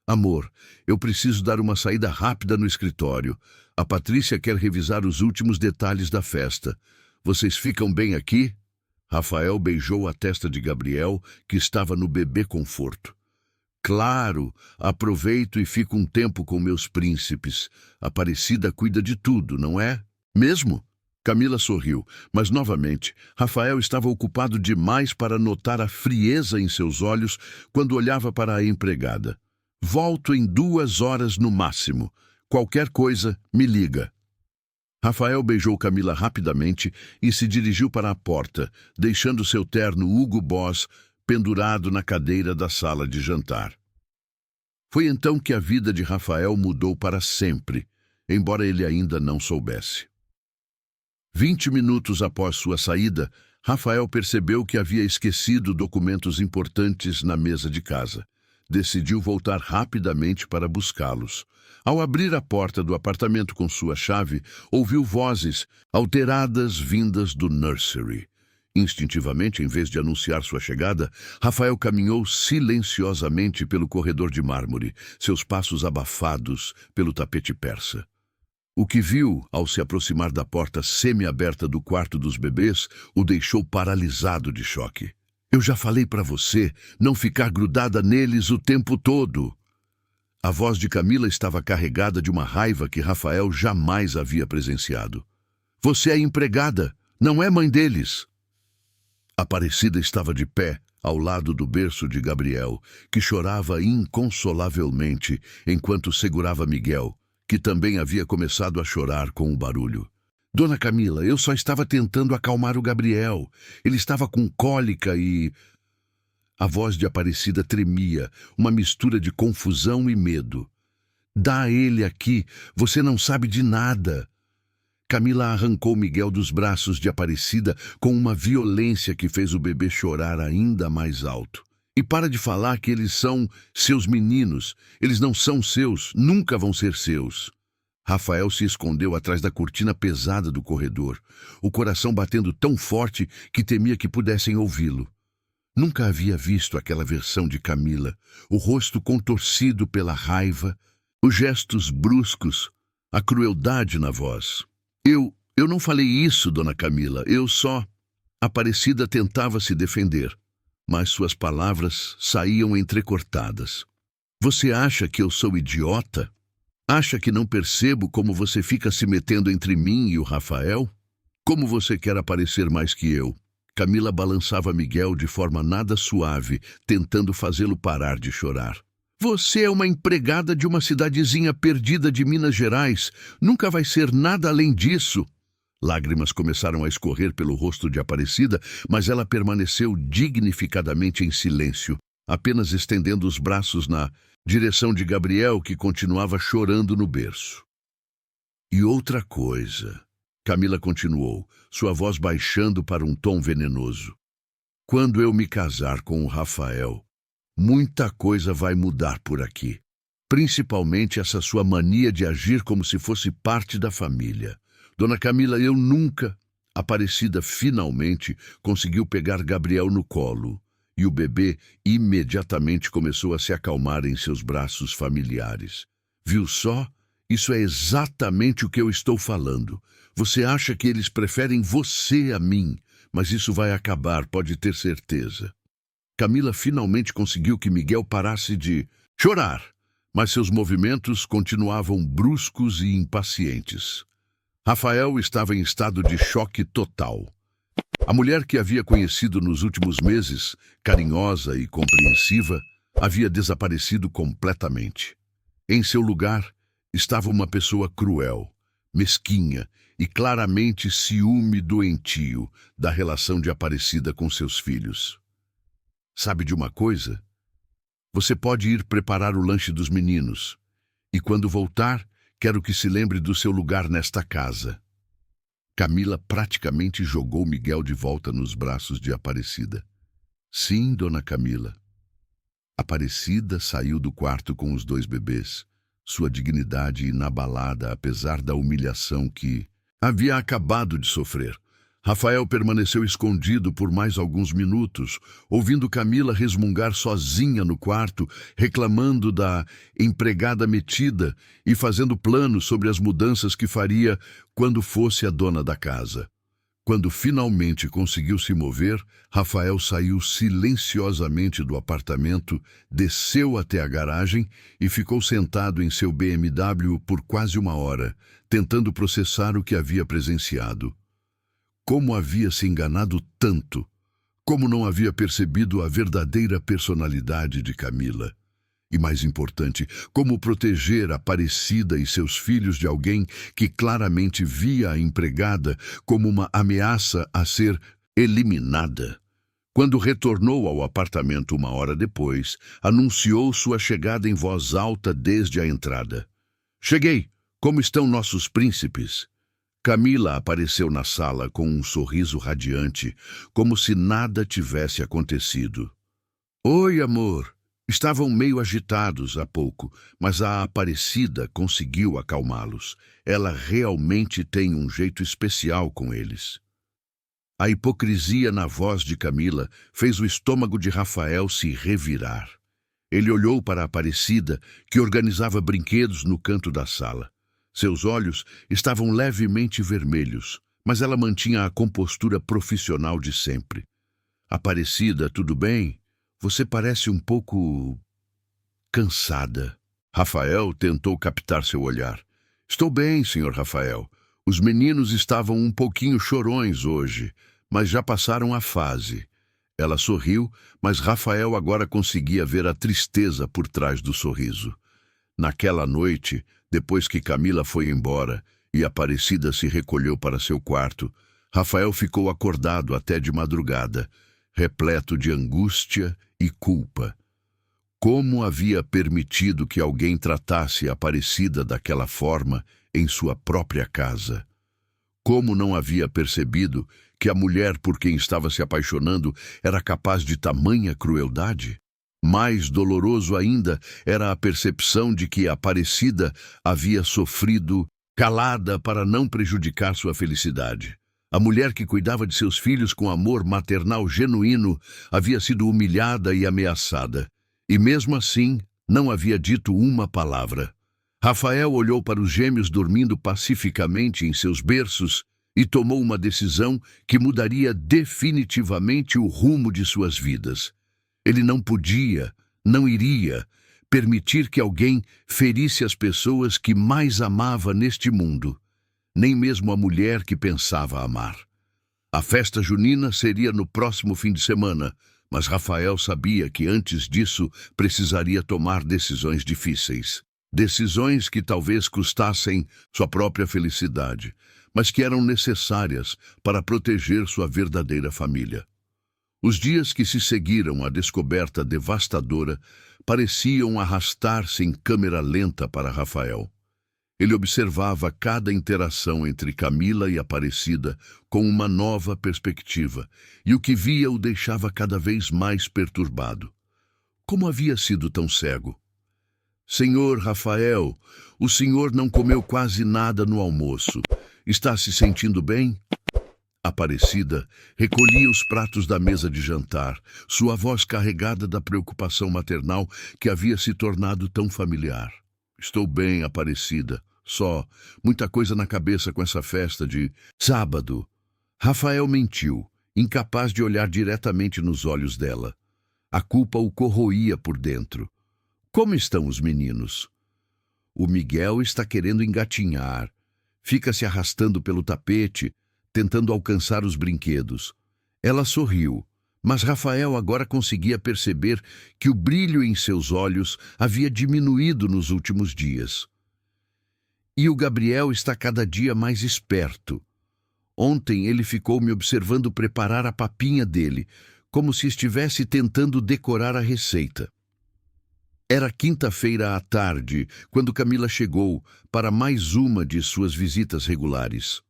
Amor, eu preciso dar uma saída rápida no escritório. A Patrícia quer revisar os últimos detalhes da festa. Vocês ficam bem aqui? Rafael beijou a testa de Gabriel, que estava no bebê conforto. Claro, aproveito e fico um tempo com meus príncipes. Aparecida cuida de tudo, não é? Mesmo? Camila sorriu, mas novamente, Rafael estava ocupado demais para notar a frieza em seus olhos quando olhava para a empregada. Volto em 2 horas no máximo. Qualquer coisa, me liga. Rafael beijou Camila rapidamente e se dirigiu para a porta, deixando seu terno Hugo Boss pendurado na cadeira da sala de jantar. Foi então que a vida de Rafael mudou para sempre, embora ele ainda não soubesse. 20 minutos após sua saída, Rafael percebeu que havia esquecido documentos importantes na mesa de casa. Decidiu voltar rapidamente para buscá-los. Ao abrir a porta do apartamento com sua chave, ouviu vozes alteradas vindas do nursery. Instintivamente, em vez de anunciar sua chegada, Rafael caminhou silenciosamente pelo corredor de mármore, seus passos abafados pelo tapete persa. O que viu, ao se aproximar da porta semi-aberta do quarto dos bebês, o deixou paralisado de choque. Eu já falei para você não ficar grudada neles o tempo todo. A voz de Camila estava carregada de uma raiva que Rafael jamais havia presenciado. Você é empregada, não é mãe deles. Aparecida estava de pé, ao lado do berço de Gabriel, que chorava inconsolavelmente enquanto segurava Miguel, que também havia começado a chorar com o barulho. Dona Camila, eu só estava tentando acalmar o Gabriel. Ele estava com cólica e... A voz de Aparecida tremia, uma mistura de confusão e medo. Dá ele aqui, você não sabe de nada. Camila arrancou Miguel dos braços de Aparecida com uma violência que fez o bebê chorar ainda mais alto. E para de falar que eles são seus meninos. Eles não são seus, nunca vão ser seus. Rafael se escondeu atrás da cortina pesada do corredor, o coração batendo tão forte que temia que pudessem ouvi-lo. Nunca havia visto aquela versão de Camila, o rosto contorcido pela raiva, os gestos bruscos, a crueldade na voz. Eu não falei isso, dona Camila, eu só... Aparecida tentava se defender, mas suas palavras saíam entrecortadas. Você acha que eu sou idiota? Acha que não percebo como você fica se metendo entre mim e o Rafael? Como você quer aparecer mais que eu? Camila balançava Miguel de forma nada suave, tentando fazê-lo parar de chorar. Você é uma empregada de uma cidadezinha perdida de Minas Gerais. Nunca vai ser nada além disso. Lágrimas começaram a escorrer pelo rosto de Aparecida, mas ela permaneceu dignificadamente em silêncio, apenas estendendo os braços na direção de Gabriel, que continuava chorando no berço. E outra coisa, Camila continuou, sua voz baixando para um tom venenoso. Quando eu me casar com o Rafael, muita coisa vai mudar por aqui. Principalmente essa sua mania de agir como se fosse parte da família. Dona Camila, eu nunca... Aparecida finalmente conseguiu pegar Gabriel no colo e o bebê imediatamente começou a se acalmar em seus braços familiares. Viu só? Isso é exatamente o que eu estou falando. Você acha que eles preferem você a mim, mas isso vai acabar, pode ter certeza. Camila finalmente conseguiu que Miguel parasse de chorar, mas seus movimentos continuavam bruscos e impacientes. Rafael estava em estado de choque total. A mulher que havia conhecido nos últimos meses, carinhosa e compreensiva, havia desaparecido completamente. Em seu lugar, estava uma pessoa cruel, mesquinha e claramente ciúme doentio da relação de Aparecida com seus filhos. Sabe de uma coisa? Você pode ir preparar o lanche dos meninos, e quando voltar, quero que se lembre do seu lugar nesta casa. Camila praticamente jogou Miguel de volta nos braços de Aparecida. Sim, dona Camila. Aparecida saiu do quarto com os 2 bebês, sua dignidade inabalada apesar da humilhação que havia acabado de sofrer. Rafael permaneceu escondido por mais alguns minutos, ouvindo Camila resmungar sozinha no quarto, reclamando da empregada metida e fazendo planos sobre as mudanças que faria quando fosse a dona da casa. Quando finalmente conseguiu se mover, Rafael saiu silenciosamente do apartamento, desceu até a garagem e ficou sentado em seu BMW por quase 1 hora, tentando processar o que havia presenciado. Como havia se enganado tanto? Como não havia percebido a verdadeira personalidade de Camila? E mais importante, como proteger Aparecida e seus filhos de alguém que claramente via a empregada como uma ameaça a ser eliminada? Quando retornou ao apartamento 1 hora depois, anunciou sua chegada em voz alta desde a entrada. "Cheguei! Como estão nossos príncipes?" Camila apareceu na sala com um sorriso radiante, como se nada tivesse acontecido. "Oi, amor." Estavam meio agitados há pouco, mas a Aparecida conseguiu acalmá-los. Ela realmente tem um jeito especial com eles. A hipocrisia na voz de Camila fez o estômago de Rafael se revirar. Ele olhou para a Aparecida, que organizava brinquedos no canto da sala. Seus olhos estavam levemente vermelhos, mas ela mantinha a compostura profissional de sempre. "Aparecida, tudo bem? Você parece um pouco cansada." Rafael tentou captar seu olhar. "Estou bem, senhor Rafael. Os meninos estavam um pouquinho chorões hoje, mas já passaram a fase." Ela sorriu, mas Rafael agora conseguia ver a tristeza por trás do sorriso. Naquela noite, depois que Camila foi embora e Aparecida se recolheu para seu quarto, Rafael ficou acordado até de madrugada, repleto de angústia e culpa. Como havia permitido que alguém tratasse Aparecida daquela forma em sua própria casa? Como não havia percebido que a mulher por quem estava se apaixonando era capaz de tamanha crueldade? Mais doloroso ainda era a percepção de que Aparecida havia sofrido calada para não prejudicar sua felicidade. A mulher que cuidava de seus filhos com amor maternal genuíno havia sido humilhada e ameaçada, e mesmo assim não havia dito uma palavra. Rafael olhou para os gêmeos dormindo pacificamente em seus berços e tomou uma decisão que mudaria definitivamente o rumo de suas vidas. Ele não podia, não iria, permitir que alguém ferisse as pessoas que mais amava neste mundo, nem mesmo a mulher que pensava amar. A festa junina seria no próximo fim de semana, mas Rafael sabia que antes disso precisaria tomar decisões difíceis. Decisões que talvez custassem sua própria felicidade, mas que eram necessárias para proteger sua verdadeira família. Os dias que se seguiram à descoberta devastadora pareciam arrastar-se em câmera lenta para Rafael. Ele observava cada interação entre Camila e Aparecida com uma nova perspectiva, e o que via o deixava cada vez mais perturbado. Como havia sido tão cego? "Senhor Rafael, o senhor não comeu quase nada no almoço. Está se sentindo bem?" Aparecida recolhia os pratos da mesa de jantar, sua voz carregada da preocupação maternal que havia se tornado tão familiar. Estou bem, Aparecida. Só muita coisa na cabeça com essa festa de sábado. Rafael mentiu, incapaz de olhar diretamente nos olhos dela. A culpa o corroía por dentro. Como estão os meninos? O Miguel está querendo engatinhar. Fica se arrastando pelo tapete, tentando alcançar os brinquedos. Ela sorriu, mas Rafael agora conseguia perceber que o brilho em seus olhos havia diminuído nos últimos dias. E o Gabriel está cada dia mais esperto. Ontem ele ficou me observando preparar a papinha dele, como se estivesse tentando decorar a receita. Era quinta-feira à tarde, quando Camila chegou para mais uma de suas visitas regulares.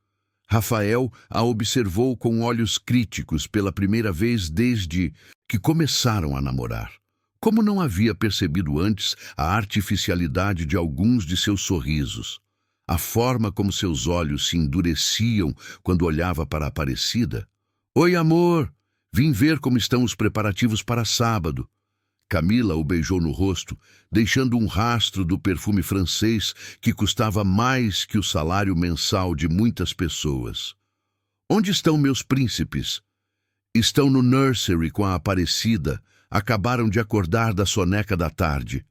Rafael a observou com olhos críticos pela primeira vez desde que começaram a namorar. Como não havia percebido antes a artificialidade de alguns de seus sorrisos, a forma como seus olhos se endureciam quando olhava para a Aparecida. "Oi, amor! Vim ver como estão os preparativos para sábado." Camila o beijou no rosto, deixando um rastro do perfume francês que custava mais que o salário mensal de muitas pessoas. "Onde estão meus príncipes?" "Estão no nursery com a Aparecida. Acabaram de acordar da soneca da tarde."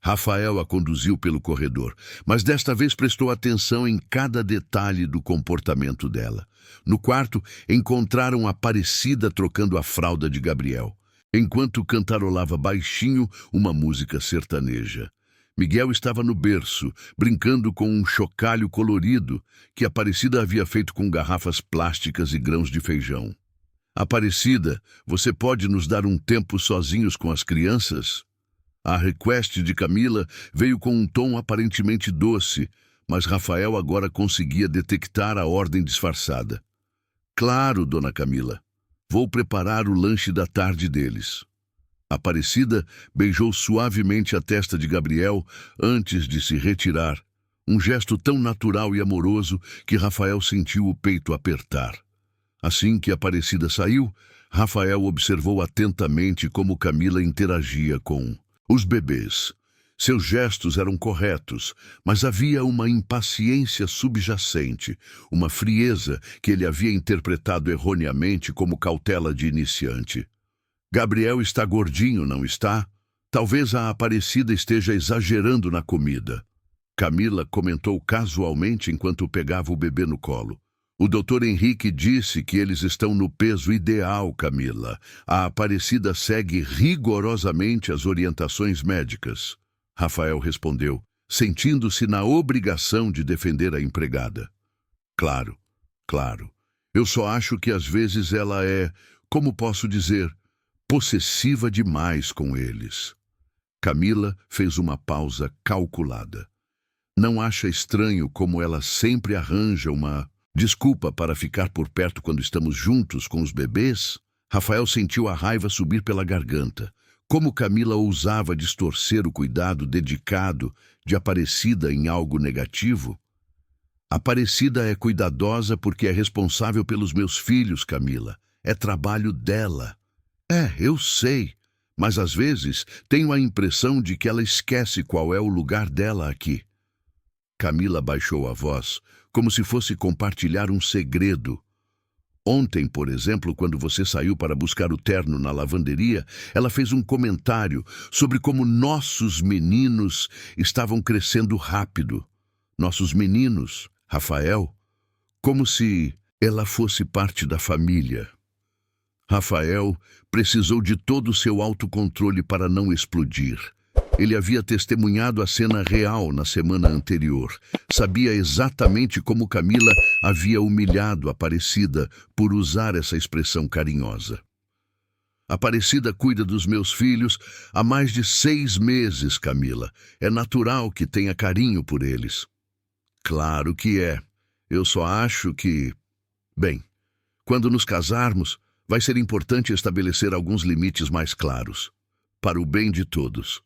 Rafael a conduziu pelo corredor, mas desta vez prestou atenção em cada detalhe do comportamento dela. No quarto, encontraram a Aparecida trocando a fralda de Gabriel, enquanto cantarolava baixinho uma música sertaneja. Miguel estava no berço, brincando com um chocalho colorido que Aparecida havia feito com garrafas plásticas e grãos de feijão. "Aparecida, você pode nos dar um tempo sozinhos com as crianças?" A request de Camila veio com um tom aparentemente doce, mas Rafael agora conseguia detectar a ordem disfarçada. "Claro, dona Camila. Vou preparar o lanche da tarde deles." Aparecida beijou suavemente a testa de Gabriel antes de se retirar, um gesto tão natural e amoroso que Rafael sentiu o peito apertar. Assim que Aparecida saiu, Rafael observou atentamente como Camila interagia com os bebês. Seus gestos eram corretos, mas havia uma impaciência subjacente, uma frieza que ele havia interpretado erroneamente como cautela de iniciante. "Gabriel está gordinho, não está? Talvez a Aparecida esteja exagerando na comida." Camila comentou casualmente enquanto pegava o bebê no colo. "O Dr. Henrique disse que eles estão no peso ideal, Camila. A Aparecida segue rigorosamente as orientações médicas." Rafael respondeu, sentindo-se na obrigação de defender a empregada. Claro. Eu só acho que às vezes ela é, como posso dizer, possessiva demais com eles." Camila fez uma pausa calculada. Não acha estranho como ela sempre arranja uma desculpa para ficar por perto quando estamos juntos com os bebês? Rafael sentiu a raiva subir pela garganta. Como Camila ousava distorcer o cuidado dedicado de Aparecida em algo negativo? "Aparecida é cuidadosa porque é responsável pelos meus filhos, Camila. É trabalho dela." Eu sei, mas às vezes tenho a impressão de que ela esquece qual é o lugar dela aqui. Camila baixou a voz, como se fosse compartilhar um segredo. "Ontem, por exemplo, quando você saiu para buscar o terno na lavanderia, ela fez um comentário sobre como nossos meninos estavam crescendo rápido. Nossos meninos, Rafael, como se ela fosse parte da família." Rafael precisou de todo o seu autocontrole para não explodir. Ele havia testemunhado a cena real na semana anterior. Sabia exatamente como Camila havia humilhado Aparecida por usar essa expressão carinhosa. "Aparecida cuida dos meus filhos há mais de 6 meses, Camila. É natural que tenha carinho por eles." "Claro que é. Eu só acho que... Bem, quando nos casarmos, vai ser importante estabelecer alguns limites mais claros, para o bem de todos."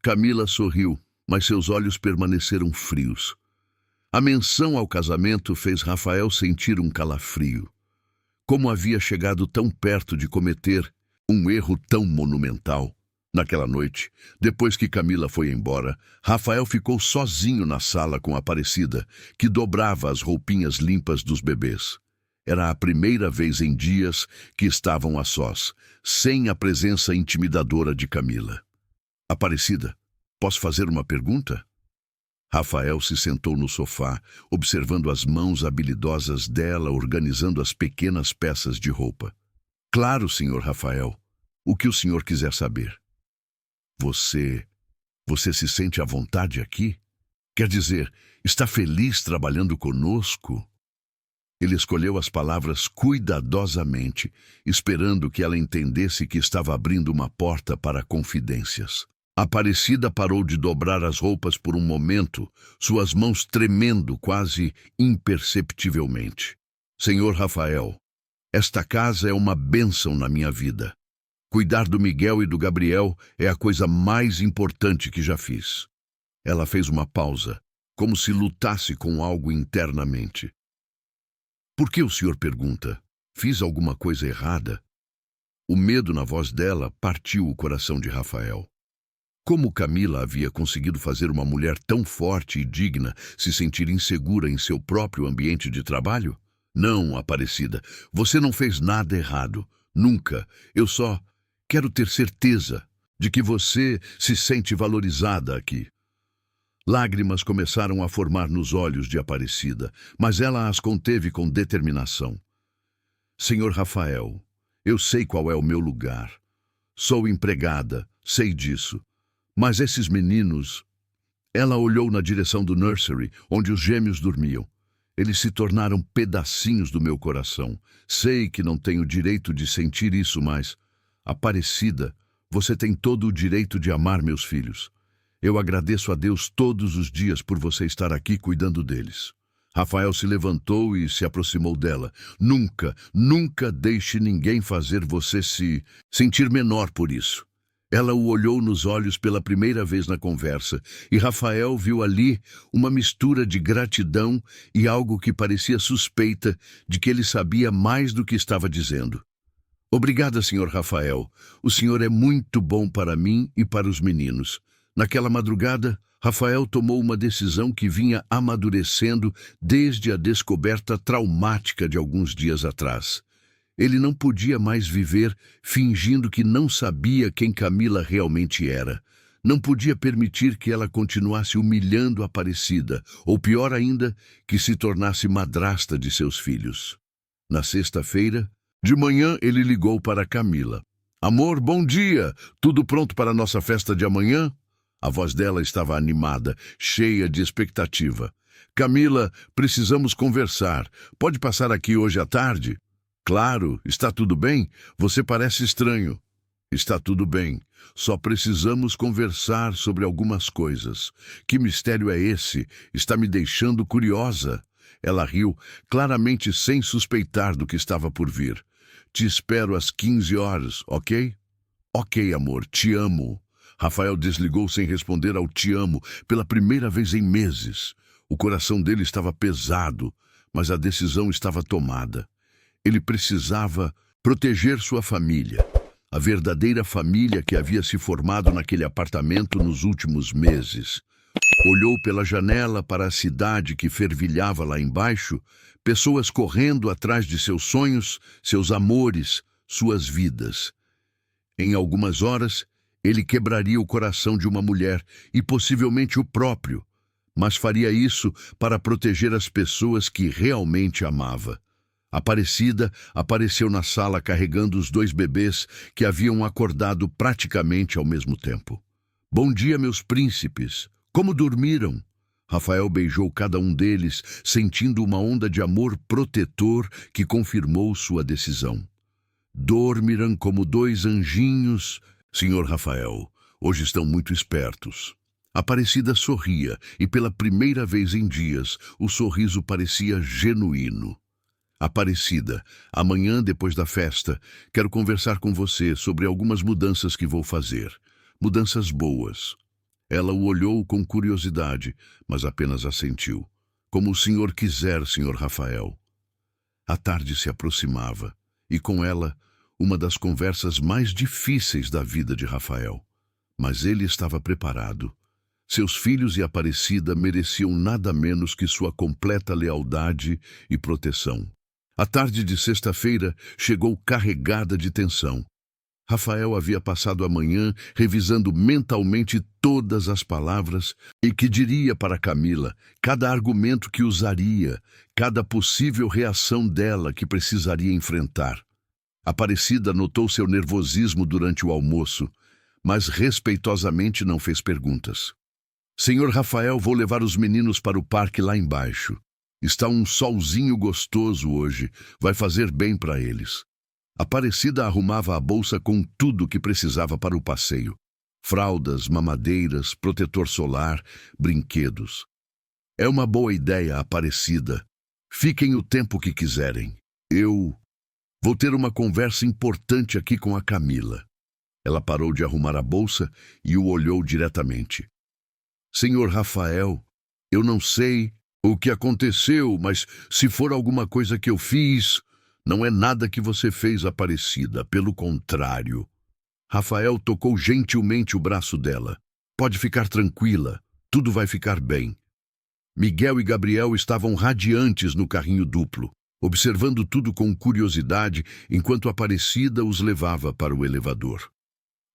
Camila sorriu, mas seus olhos permaneceram frios. A menção ao casamento fez Rafael sentir um calafrio. Como havia chegado tão perto de cometer um erro tão monumental? Naquela noite, depois que Camila foi embora, Rafael ficou sozinho na sala com Aparecida, que dobrava as roupinhas limpas dos bebês. Era a primeira vez em dias que estavam a sós, sem a presença intimidadora de Camila. Aparecida, posso fazer uma pergunta? Rafael se sentou no sofá, observando as mãos habilidosas dela organizando as pequenas peças de roupa. Claro, senhor Rafael. O que o senhor quiser saber. Você se sente à vontade aqui? Quer dizer, está feliz trabalhando conosco? Ele escolheu as palavras cuidadosamente, esperando que ela entendesse que estava abrindo uma porta para confidências. Aparecida parou de dobrar as roupas por um momento, suas mãos tremendo quase imperceptivelmente. Senhor Rafael, esta casa é uma bênção na minha vida. Cuidar do Miguel e do Gabriel é a coisa mais importante que já fiz. Ela fez uma pausa, como se lutasse com algo internamente. Por que o senhor pergunta? Fiz alguma coisa errada? O medo na voz dela partiu o coração de Rafael. Como Camila havia conseguido fazer uma mulher tão forte e digna se sentir insegura em seu próprio ambiente de trabalho? Não, Aparecida, você não fez nada errado. Nunca. Eu só quero ter certeza de que você se sente valorizada aqui. Lágrimas começaram a formar nos olhos de Aparecida, mas ela as conteve com determinação. Senhor Rafael, eu sei qual é o meu lugar. Sou empregada, sei disso. Mas esses meninos... Ela olhou na direção do nursery, onde os gêmeos dormiam. Eles se tornaram pedacinhos do meu coração. Sei que não tenho direito de sentir isso, mas... Aparecida, você tem todo o direito de amar meus filhos. Eu agradeço a Deus todos os dias por você estar aqui cuidando deles. Rafael se levantou e se aproximou dela. Nunca deixe ninguém fazer você se sentir menor por isso. Ela o olhou nos olhos pela primeira vez na conversa, e Rafael viu ali uma mistura de gratidão e algo que parecia suspeita de que ele sabia mais do que estava dizendo. Obrigada, senhor Rafael. O senhor é muito bom para mim e para os meninos. Naquela madrugada, Rafael tomou uma decisão que vinha amadurecendo desde a descoberta traumática de alguns dias atrás. Ele não podia mais viver fingindo que não sabia quem Camila realmente era. Não podia permitir que ela continuasse humilhando a Aparecida, ou pior ainda, que se tornasse madrasta de seus filhos. Na sexta-feira, de manhã, ele ligou para Camila. Amor, bom dia! Tudo pronto para a nossa festa de amanhã? A voz dela estava animada, cheia de expectativa. Camila, precisamos conversar. Pode passar aqui hoje à tarde? Claro, está tudo bem? Você parece estranho. Está tudo bem. Só precisamos conversar sobre algumas coisas. Que mistério é esse? Está me deixando curiosa. Ela riu, claramente sem suspeitar do que estava por vir. Te espero às 15 horas, ok? Ok, amor, te amo. Rafael desligou sem responder ao te amo pela primeira vez em meses. O coração dele estava pesado, mas a decisão estava tomada. Ele precisava proteger sua família, a verdadeira família que havia se formado naquele apartamento nos últimos meses. Olhou pela janela para a cidade que fervilhava lá embaixo, pessoas correndo atrás de seus sonhos, seus amores, suas vidas. Em algumas horas, ele quebraria o coração de uma mulher e possivelmente o próprio, mas faria isso para proteger as pessoas que realmente amava. Aparecida apareceu na sala carregando os 2 bebês que haviam acordado praticamente ao mesmo tempo. Bom dia, meus príncipes. Como dormiram? Rafael beijou cada um deles, sentindo uma onda de amor protetor que confirmou sua decisão. Dormiram como 2 anjinhos, senhor Rafael. Hoje estão muito espertos. Aparecida sorria e pela primeira vez em dias o sorriso parecia genuíno. Aparecida, amanhã depois da festa, quero conversar com você sobre algumas mudanças que vou fazer. Mudanças boas. Ela o olhou com curiosidade, mas apenas assentiu. Como o senhor quiser, senhor Rafael. A tarde se aproximava, e com ela, uma das conversas mais difíceis da vida de Rafael. Mas ele estava preparado. Seus filhos e Aparecida mereciam nada menos que sua completa lealdade e proteção. A tarde de sexta-feira chegou carregada de tensão. Rafael havia passado a manhã revisando mentalmente todas as palavras e que diria para Camila, cada argumento que usaria, cada possível reação dela que precisaria enfrentar. Aparecida notou seu nervosismo durante o almoço, mas respeitosamente não fez perguntas. Senhor Rafael, vou levar os meninos para o parque lá embaixo. Está um solzinho gostoso hoje, vai fazer bem para eles. Aparecida arrumava a bolsa com tudo que precisava para o passeio. Fraldas, mamadeiras, protetor solar, brinquedos. É uma boa ideia, Aparecida. Fiquem o tempo que quiserem. Eu vou ter uma conversa importante aqui com a Camila. Ela parou de arrumar a bolsa e o olhou diretamente. Senhor Rafael, eu não sei o que aconteceu, mas se for alguma coisa que eu fiz, não é nada que você fez, Aparecida, pelo contrário. Rafael tocou gentilmente o braço dela. Pode ficar tranquila, tudo vai ficar bem. Miguel e Gabriel estavam radiantes no carrinho duplo, observando tudo com curiosidade enquanto Aparecida os levava para o elevador.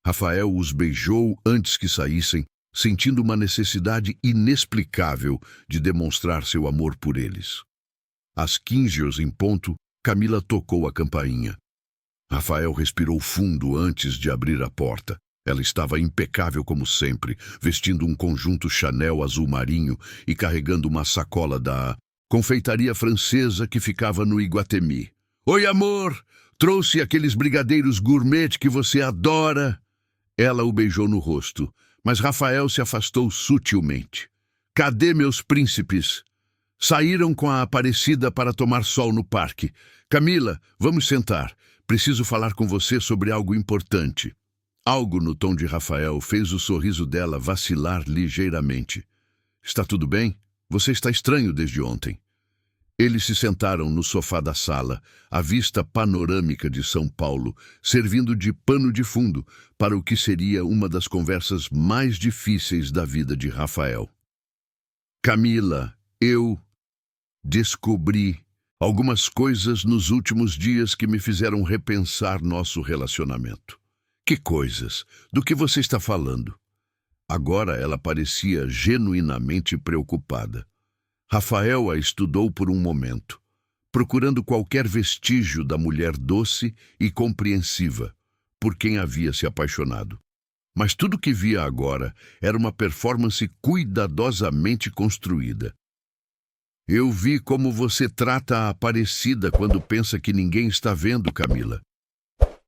Rafael os beijou antes que saíssem, sentindo uma necessidade inexplicável de demonstrar seu amor por eles. Às 15 em ponto, Camila tocou a campainha. Rafael respirou fundo antes de abrir a porta. Ela estava impecável como sempre, vestindo um conjunto Chanel azul marinho e carregando uma sacola da confeitaria francesa que ficava no Iguatemi. Oi, amor! Trouxe aqueles brigadeiros gourmet que você adora. Ela o beijou no rosto, mas Rafael se afastou sutilmente. Cadê meus príncipes? Saíram com a Aparecida para tomar sol no parque. Camila, vamos sentar. Preciso falar com você sobre algo importante. Algo no tom de Rafael fez o sorriso dela vacilar ligeiramente. Está tudo bem? Você está estranho desde ontem. Eles se sentaram no sofá da sala, à vista panorâmica de São Paulo, servindo de pano de fundo para o que seria uma das conversas mais difíceis da vida de Rafael. Camila, eu descobri algumas coisas nos últimos dias que me fizeram repensar nosso relacionamento. Que coisas? Do que você está falando? Agora ela parecia genuinamente preocupada. Rafael a estudou por um momento, procurando qualquer vestígio da mulher doce e compreensiva, por quem havia se apaixonado. Mas tudo que via agora era uma performance cuidadosamente construída. Eu vi como você trata a Aparecida quando pensa que ninguém está vendo, Camila.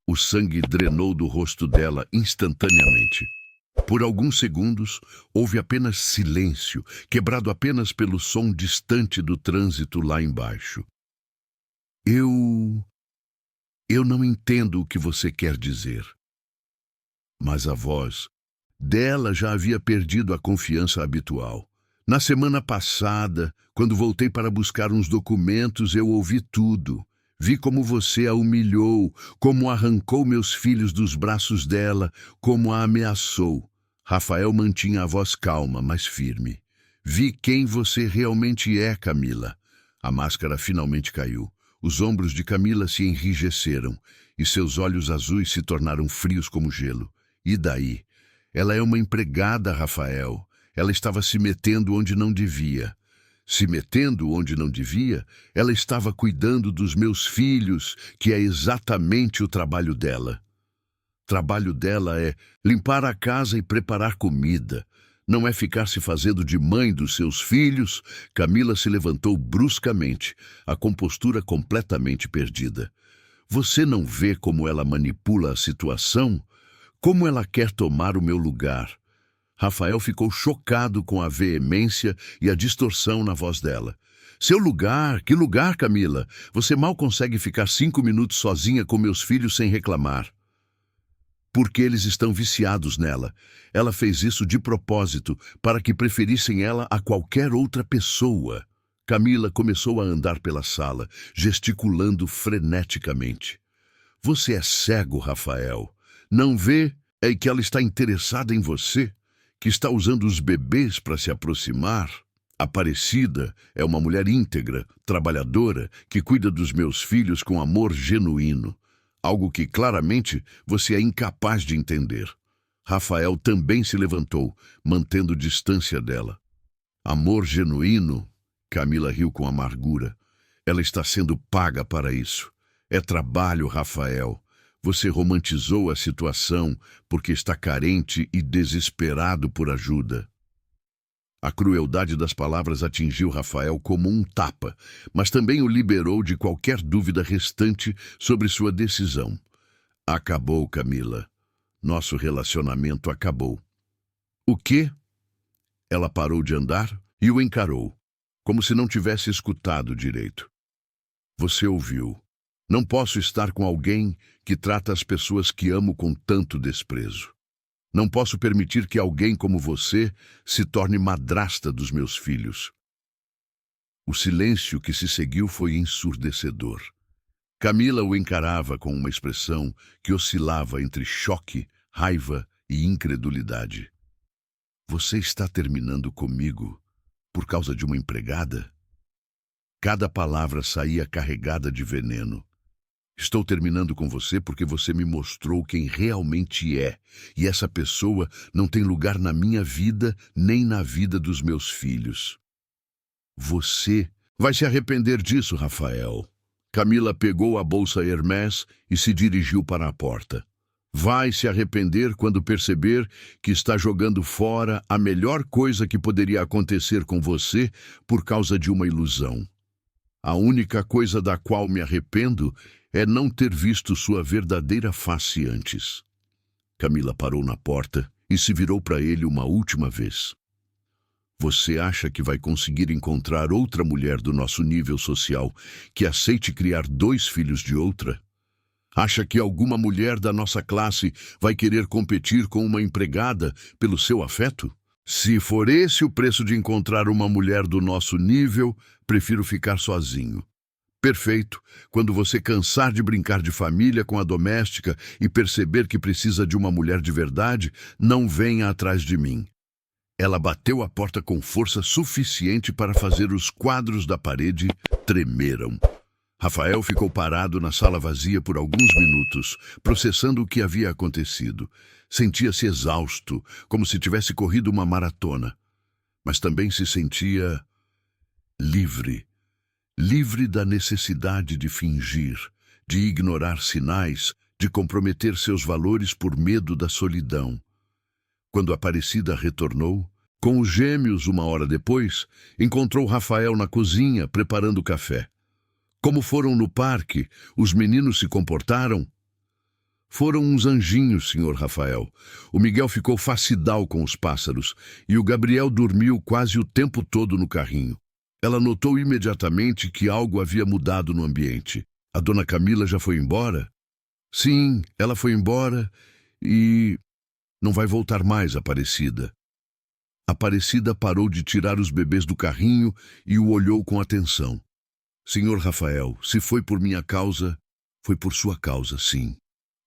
O sangue drenou do rosto dela instantaneamente. Por alguns segundos, houve apenas silêncio, quebrado apenas pelo som distante do trânsito lá embaixo. Eu não entendo o que você quer dizer. Mas a voz dela já havia perdido a confiança habitual. Na semana passada, quando voltei para buscar uns documentos, eu ouvi tudo. Vi como você a humilhou, como arrancou meus filhos dos braços dela, como a ameaçou. Rafael mantinha a voz calma, mas firme. Vi quem você realmente é, Camila. A máscara finalmente caiu. Os ombros de Camila se enrijeceram e seus olhos azuis se tornaram frios como gelo. E daí? Ela é uma empregada, Rafael. Ela estava se metendo onde não devia. Se metendo onde não devia, ela estava cuidando dos meus filhos, que é exatamente o trabalho dela. Trabalho dela é limpar a casa e preparar comida. Não é ficar se fazendo de mãe dos seus filhos. Camila se levantou bruscamente, a compostura completamente perdida. Você não vê como ela manipula a situação? Como ela quer tomar o meu lugar? Rafael ficou chocado com a veemência e a distorção na voz dela. Seu lugar? Que lugar, Camila? Você mal consegue ficar 5 minutos sozinha com meus filhos sem reclamar. Porque eles estão viciados nela. Ela fez isso de propósito, para que preferissem ela a qualquer outra pessoa. Camila começou a andar pela sala, gesticulando freneticamente. Você é cego, Rafael. Não vê é que ela está interessada em você, que está usando os bebês para se aproximar? Aparecida é uma mulher íntegra, trabalhadora, que cuida dos meus filhos com amor genuíno. Algo que claramente você é incapaz de entender. Rafael também se levantou, mantendo distância dela. Amor genuíno? Camila riu com amargura. Ela está sendo paga para isso. É trabalho, Rafael. Você romantizou a situação porque está carente e desesperado por ajuda. A crueldade das palavras atingiu Rafael como um tapa, mas também o liberou de qualquer dúvida restante sobre sua decisão. Acabou, Camila. Nosso relacionamento acabou. O quê? Ela parou de andar e o encarou, como se não tivesse escutado direito. Você ouviu. Não posso estar com alguém que trata as pessoas que amo com tanto desprezo. Não posso permitir que alguém como você se torne madrasta dos meus filhos. O silêncio que se seguiu foi ensurdecedor. Camila o encarava com uma expressão que oscilava entre choque, raiva e incredulidade. Você está terminando comigo por causa de uma empregada? Cada palavra saía carregada de veneno. Estou terminando com você porque você me mostrou quem realmente é, e essa pessoa não tem lugar na minha vida nem na vida dos meus filhos. Você vai se arrepender disso, Rafael. Camila pegou a bolsa Hermès e se dirigiu para a porta. Vai se arrepender quando perceber que está jogando fora a melhor coisa que poderia acontecer com você por causa de uma ilusão. A única coisa da qual me arrependo é não ter visto sua verdadeira face antes. Camila parou na porta e se virou para ele uma última vez. Você acha que vai conseguir encontrar outra mulher do nosso nível social que aceite criar 2 filhos de outra? Acha que alguma mulher da nossa classe vai querer competir com uma empregada pelo seu afeto? Se for esse o preço de encontrar uma mulher do nosso nível, prefiro ficar sozinho. Perfeito. Quando você cansar de brincar de família com a doméstica e perceber que precisa de uma mulher de verdade, não venha atrás de mim. Ela bateu a porta com força suficiente para fazer os quadros da parede tremeram. Rafael ficou parado na sala vazia por alguns minutos, processando o que havia acontecido. Sentia-se exausto, como se tivesse corrido uma maratona. Mas também se sentia livre. Livre da necessidade de fingir, de ignorar sinais, de comprometer seus valores por medo da solidão. Quando Aparecida retornou, com os gêmeos 1 hora depois, encontrou Rafael na cozinha preparando café. Como foram no parque, os meninos se comportaram? Foram uns anjinhos, senhor Rafael. O Miguel ficou facidal com os pássaros e o Gabriel dormiu quase o tempo todo no carrinho. Ela notou imediatamente que algo havia mudado no ambiente. A dona Camila já foi embora? Sim, ela foi embora e não vai voltar mais, Aparecida. Aparecida parou de tirar os bebês do carrinho e o olhou com atenção. Senhor Rafael, se foi por minha causa, foi por sua causa, sim.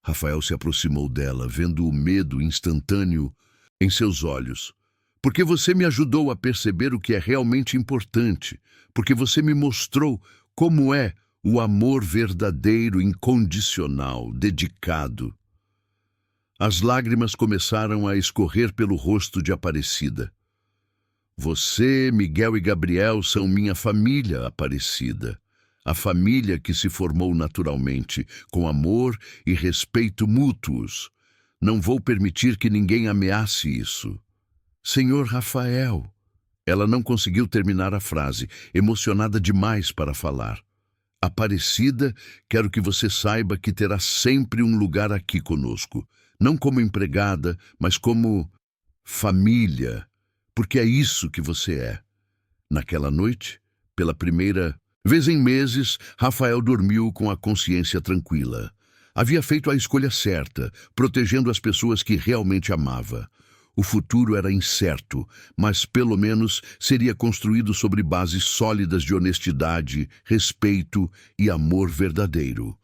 Rafael se aproximou dela, vendo o medo instantâneo em seus olhos. Porque você me ajudou a perceber o que é realmente importante. Porque você me mostrou como é o amor verdadeiro, incondicional, dedicado. As lágrimas começaram a escorrer pelo rosto de Aparecida. Você, Miguel e Gabriel são minha família, Aparecida. A família que se formou naturalmente, com amor e respeito mútuos. Não vou permitir que ninguém ameace isso. Senhor Rafael. Ela não conseguiu terminar a frase, emocionada demais para falar. Aparecida, quero que você saiba que terá sempre um lugar aqui conosco. Não como empregada, mas como família. Porque é isso que você é. Naquela noite, pela primeira vez em meses, Rafael dormiu com a consciência tranquila. Havia feito a escolha certa, protegendo as pessoas que realmente amava. O futuro era incerto, mas pelo menos seria construído sobre bases sólidas de honestidade, respeito e amor verdadeiro.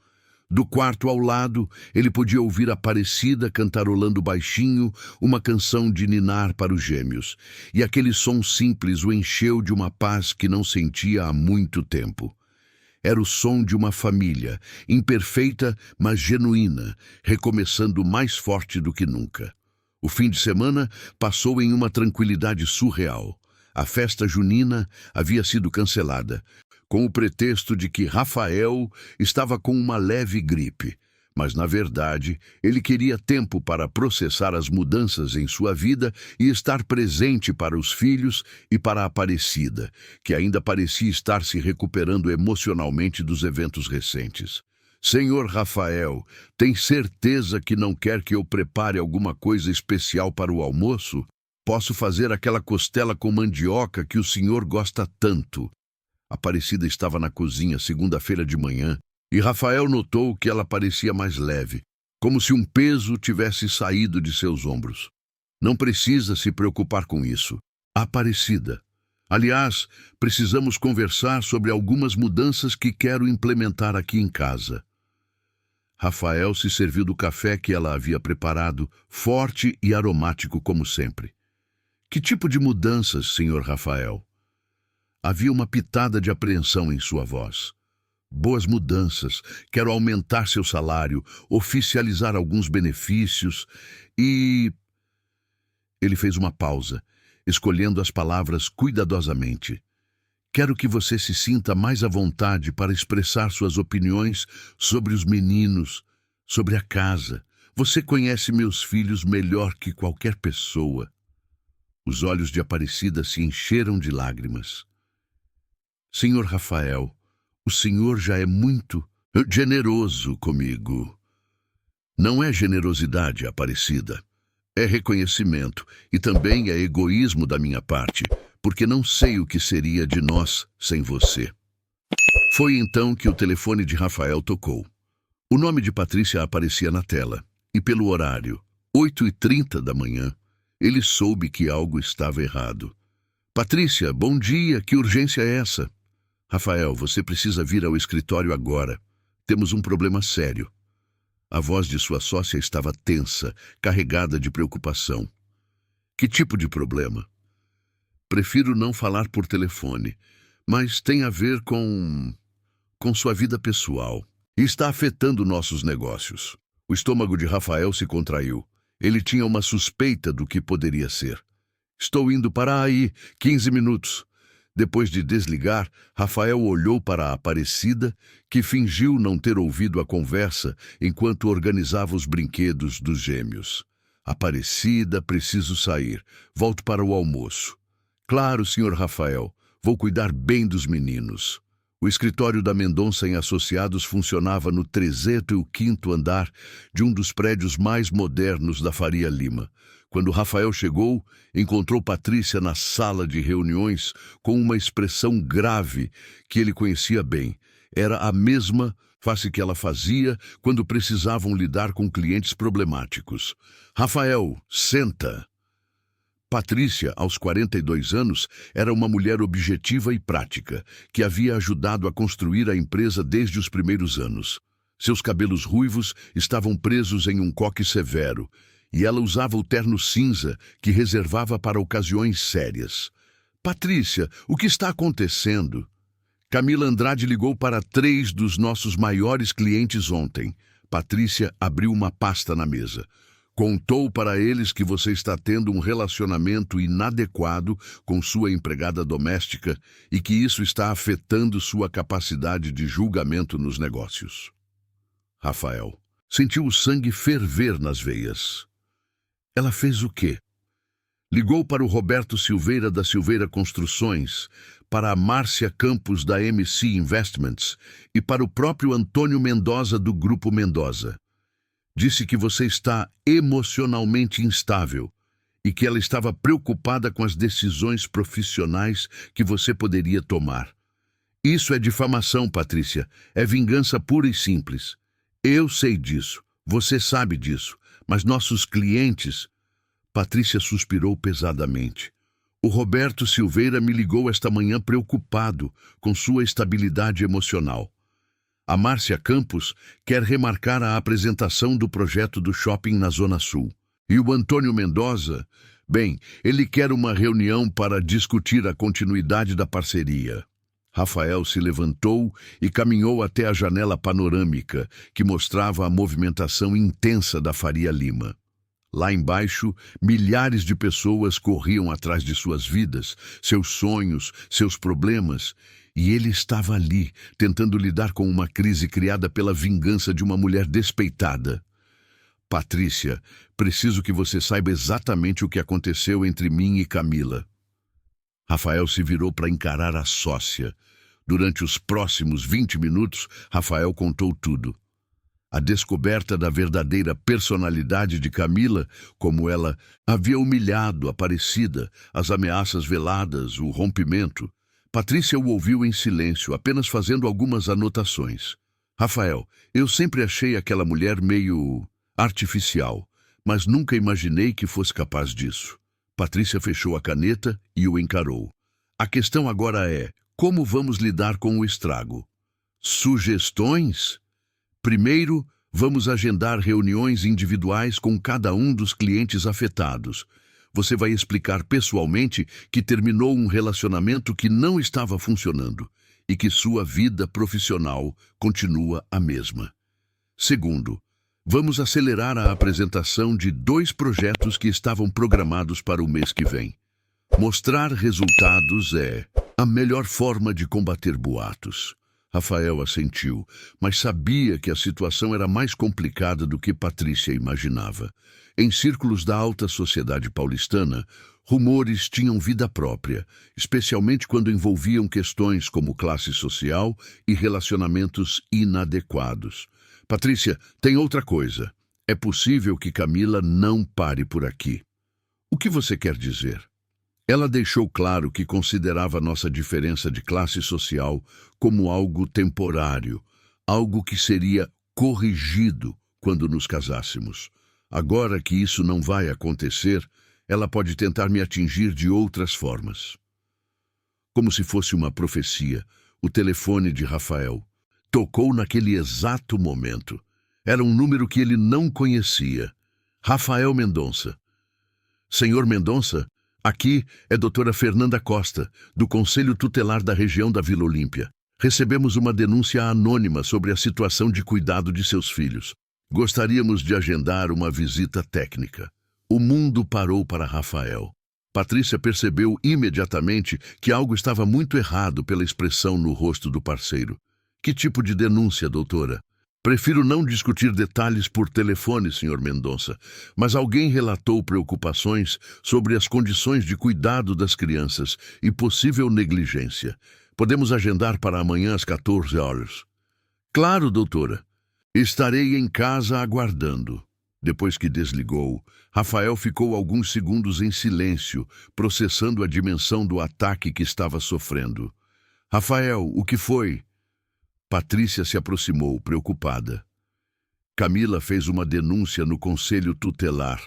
Do quarto ao lado, ele podia ouvir Aparecida cantarolando baixinho uma canção de ninar para os gêmeos, e aquele som simples o encheu de uma paz que não sentia há muito tempo. Era o som de uma família, imperfeita, mas genuína, recomeçando mais forte do que nunca. O fim de semana passou em uma tranquilidade surreal. A festa junina havia sido cancelada, com o pretexto de que Rafael estava com uma leve gripe. Mas, na verdade, ele queria tempo para processar as mudanças em sua vida e estar presente para os filhos e para a Aparecida, que ainda parecia estar se recuperando emocionalmente dos eventos recentes. Senhor Rafael, tem certeza que não quer que eu prepare alguma coisa especial para o almoço? Posso fazer aquela costela com mandioca que o senhor gosta tanto. Aparecida estava na cozinha segunda-feira de manhã e Rafael notou que ela parecia mais leve, como se um peso tivesse saído de seus ombros. Não precisa se preocupar com isso. Aparecida. Aliás, precisamos conversar sobre algumas mudanças que quero implementar aqui em casa. Rafael se serviu do café que ela havia preparado, forte e aromático como sempre. Que tipo de mudanças, senhor Rafael? Havia uma pitada de apreensão em sua voz. Boas mudanças, quero aumentar seu salário, oficializar alguns benefícios e... Ele fez uma pausa, escolhendo as palavras cuidadosamente. Quero que você se sinta mais à vontade para expressar suas opiniões sobre os meninos, sobre a casa. Você conhece meus filhos melhor que qualquer pessoa. Os olhos de Aparecida se encheram de lágrimas. Senhor Rafael, o senhor já é muito generoso comigo. Não é generosidade, Aparecida. É reconhecimento e também é egoísmo da minha parte, porque não sei o que seria de nós sem você. Foi então que o telefone de Rafael tocou. O nome de Patrícia aparecia na tela, e pelo horário, 8h30 da manhã, ele soube que algo estava errado. Patrícia, bom dia, que urgência é essa? Rafael, você precisa vir ao escritório agora. Temos um problema sério. A voz de sua sócia estava tensa, carregada de preocupação. Que tipo de problema? Prefiro não falar por telefone, mas tem a ver com sua vida pessoal e está afetando nossos negócios. O estômago de Rafael se contraiu. Ele tinha uma suspeita do que poderia ser. Estou indo para aí, 15 minutos. Depois de desligar, Rafael olhou para a Aparecida, que fingiu não ter ouvido a conversa enquanto organizava os brinquedos dos gêmeos. Aparecida, preciso sair. Volto para o almoço. Claro, senhor Rafael. Vou cuidar bem dos meninos. O escritório da Mendonça em Associados funcionava no 305º andar de um dos prédios mais modernos da Faria Lima. Quando Rafael chegou, encontrou Patrícia na sala de reuniões com uma expressão grave que ele conhecia bem. Era a mesma face que ela fazia quando precisavam lidar com clientes problemáticos. Rafael, senta. Patrícia, aos 42 anos, era uma mulher objetiva e prática, que havia ajudado a construir a empresa desde os primeiros anos. Seus cabelos ruivos estavam presos em um coque severo, e ela usava o terno cinza que reservava para ocasiões sérias. Patrícia, o que está acontecendo? Camila Andrade ligou para 3 dos nossos maiores clientes ontem. Patrícia abriu uma pasta na mesa. Contou para eles que você está tendo um relacionamento inadequado com sua empregada doméstica e que isso está afetando sua capacidade de julgamento nos negócios. Rafael sentiu o sangue ferver nas veias. Ela fez o quê? Ligou para o Roberto Silveira da Silveira Construções, para a Márcia Campos da MC Investments e para o próprio Antônio Mendoza do Grupo Mendoza. Disse que você está emocionalmente instável e que ela estava preocupada com as decisões profissionais que você poderia tomar. Isso é difamação, Patrícia. É vingança pura e simples. Eu sei disso. Você sabe disso. Mas nossos clientes... Patrícia suspirou pesadamente. O Roberto Silveira me ligou esta manhã preocupado com sua estabilidade emocional. A Márcia Campos quer remarcar a apresentação do projeto do shopping na Zona Sul. E o Antônio Mendoza, bem, ele quer uma reunião para discutir a continuidade da parceria. Rafael se levantou e caminhou até a janela panorâmica, que mostrava a movimentação intensa da Faria Lima. Lá embaixo, milhares de pessoas corriam atrás de suas vidas, seus sonhos, seus problemas, e ele estava ali, tentando lidar com uma crise criada pela vingança de uma mulher despeitada. Patrícia, preciso que você saiba exatamente o que aconteceu entre mim e Camila. Rafael se virou para encarar a sócia. Durante os próximos 20 minutos, Rafael contou tudo. A descoberta da verdadeira personalidade de Camila, como ela havia humilhado Aparecida, as ameaças veladas, o rompimento. Patrícia o ouviu em silêncio, apenas fazendo algumas anotações. Rafael, eu sempre achei aquela mulher meio artificial, mas nunca imaginei que fosse capaz disso. Patrícia fechou a caneta e o encarou. A questão agora é, como vamos lidar com o estrago? Sugestões? Primeiro, vamos agendar reuniões individuais com cada um dos clientes afetados. Você vai explicar pessoalmente que terminou um relacionamento que não estava funcionando e que sua vida profissional continua a mesma. Segundo, vamos acelerar a apresentação de 2 projetos que estavam programados para o mês que vem. Mostrar resultados é a melhor forma de combater boatos. Rafael assentiu, mas sabia que a situação era mais complicada do que Patrícia imaginava. Em círculos da alta sociedade paulistana, rumores tinham vida própria, especialmente quando envolviam questões como classe social e relacionamentos inadequados. Patrícia, tem outra coisa. É possível que Camila não pare por aqui. O que você quer dizer? Ela deixou claro que considerava nossa diferença de classe social como algo temporário, algo que seria corrigido quando nos casássemos. Agora que isso não vai acontecer, ela pode tentar me atingir de outras formas. Como se fosse uma profecia, o telefone de Rafael tocou naquele exato momento. Era um número que ele não conhecia. Rafael Mendonça. Senhor Mendonça? Aqui é doutora Fernanda Costa, do Conselho Tutelar da região da Vila Olímpia. Recebemos uma denúncia anônima sobre a situação de cuidado de seus filhos. Gostaríamos de agendar uma visita técnica. O mundo parou para Rafael. Patrícia percebeu imediatamente que algo estava muito errado pela expressão no rosto do parceiro. Que tipo de denúncia, doutora? Prefiro não discutir detalhes por telefone, Sr. Mendonça, mas alguém relatou preocupações sobre as condições de cuidado das crianças e possível negligência. Podemos agendar para amanhã às 14 horas. Claro, doutora. Estarei em casa aguardando. Depois que desligou, Rafael ficou alguns segundos em silêncio, processando a dimensão do ataque que estava sofrendo. Rafael, o que foi? Patrícia se aproximou, preocupada. Camila fez uma denúncia no Conselho Tutelar.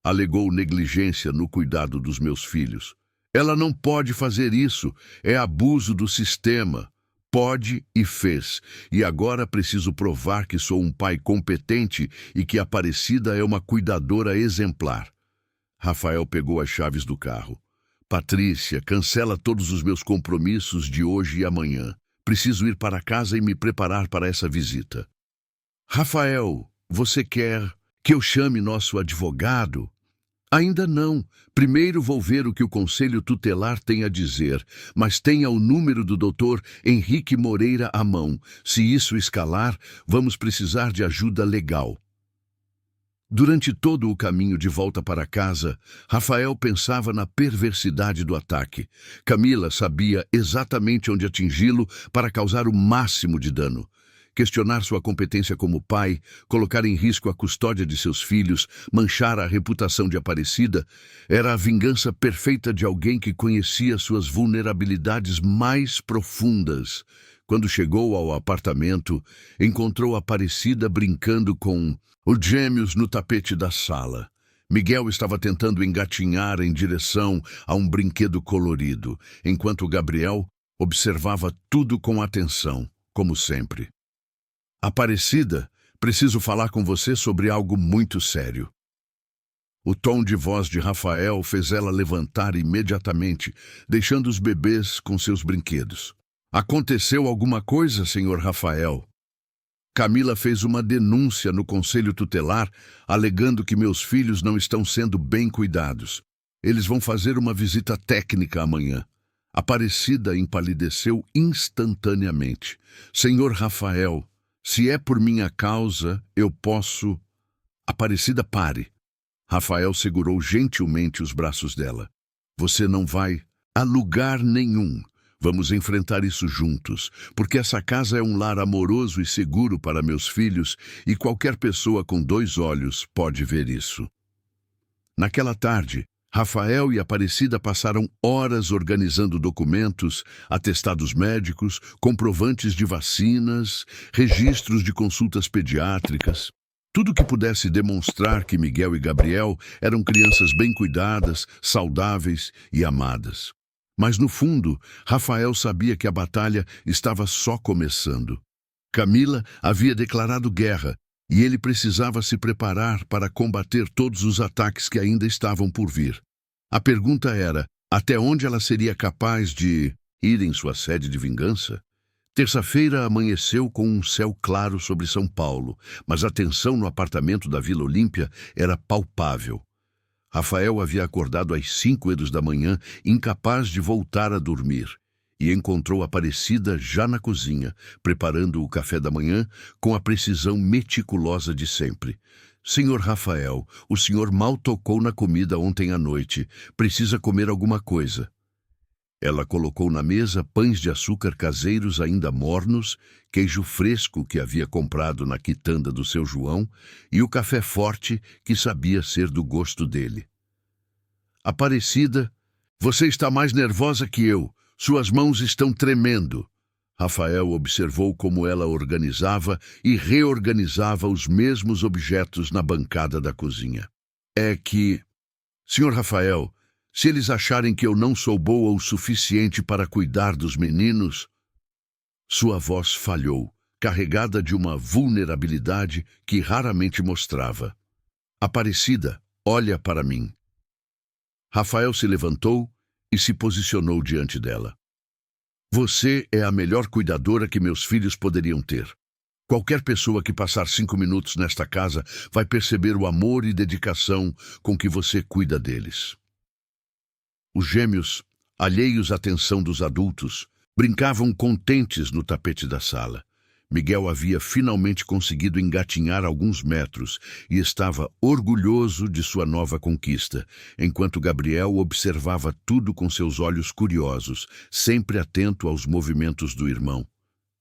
Alegou negligência no cuidado dos meus filhos. Ela não pode fazer isso. É abuso do sistema. Pode e fez. E agora preciso provar que sou um pai competente e que Aparecida é uma cuidadora exemplar. Rafael pegou as chaves do carro. Patrícia, cancela todos os meus compromissos de hoje e amanhã. Preciso ir para casa e me preparar para essa visita. Rafael, você quer que eu chame nosso advogado? Ainda não. Primeiro vou ver o que o Conselho Tutelar tem a dizer, mas tenha o número do Dr. Henrique Moreira à mão. Se isso escalar, vamos precisar de ajuda legal. Durante todo o caminho de volta para casa, Rafael pensava na perversidade do ataque. Camila sabia exatamente onde atingi-lo para causar o máximo de dano. Questionar sua competência como pai, colocar em risco a custódia de seus filhos, manchar a reputação de Aparecida, era a vingança perfeita de alguém que conhecia suas vulnerabilidades mais profundas. Quando chegou ao apartamento, encontrou Aparecida brincando com os gêmeos no tapete da sala. Miguel estava tentando engatinhar em direção a um brinquedo colorido, enquanto Gabriel observava tudo com atenção, como sempre. Aparecida, preciso falar com você sobre algo muito sério. O tom de voz de Rafael fez ela levantar imediatamente, deixando os bebês com seus brinquedos. Aconteceu alguma coisa, senhor Rafael? Camila fez uma denúncia no conselho tutelar, alegando que meus filhos não estão sendo bem cuidados. Eles vão fazer uma visita técnica amanhã. Aparecida empalideceu instantaneamente. Senhor Rafael, se é por minha causa, eu posso... Aparecida, pare. Rafael segurou gentilmente os braços dela. Você não vai a lugar nenhum. Vamos enfrentar isso juntos, porque essa casa é um lar amoroso e seguro para meus filhos e qualquer pessoa com 2 olhos pode ver isso. Naquela tarde, Rafael e Aparecida passaram horas organizando documentos, atestados médicos, comprovantes de vacinas, registros de consultas pediátricas. Tudo que pudesse demonstrar que Miguel e Gabriel eram crianças bem cuidadas, saudáveis e amadas. Mas, no fundo, Rafael sabia que a batalha estava só começando. Camila havia declarado guerra e ele precisava se preparar para combater todos os ataques que ainda estavam por vir. A pergunta era, até onde ela seria capaz de ir em sua sede de vingança? Terça-feira amanheceu com um céu claro sobre São Paulo, mas a tensão no apartamento da Vila Olímpia era palpável. Rafael havia acordado às 5h da manhã, incapaz de voltar a dormir, e encontrou Aparecida já na cozinha, preparando o café da manhã com a precisão meticulosa de sempre. Senhor Rafael, o senhor mal tocou na comida ontem à noite. Precisa comer alguma coisa. Ela colocou na mesa pães de açúcar caseiros ainda mornos, queijo fresco que havia comprado na quitanda do seu João e o café forte que sabia ser do gosto dele. Aparecida, você está mais nervosa que eu. Suas mãos estão tremendo. Rafael observou como ela organizava e reorganizava os mesmos objetos na bancada da cozinha. É que... Senhor Rafael, se eles acharem que eu não sou boa o suficiente para cuidar dos meninos... Sua voz falhou, carregada de uma vulnerabilidade que raramente mostrava. Aparecida, olha para mim. Rafael se levantou e se posicionou diante dela. Você é a melhor cuidadora que meus filhos poderiam ter. Qualquer pessoa que passar 5 minutos nesta casa vai perceber o amor e dedicação com que você cuida deles. Os gêmeos, alheios à atenção dos adultos, brincavam contentes no tapete da sala. Miguel havia finalmente conseguido engatinhar alguns metros e estava orgulhoso de sua nova conquista, enquanto Gabriel observava tudo com seus olhos curiosos, sempre atento aos movimentos do irmão.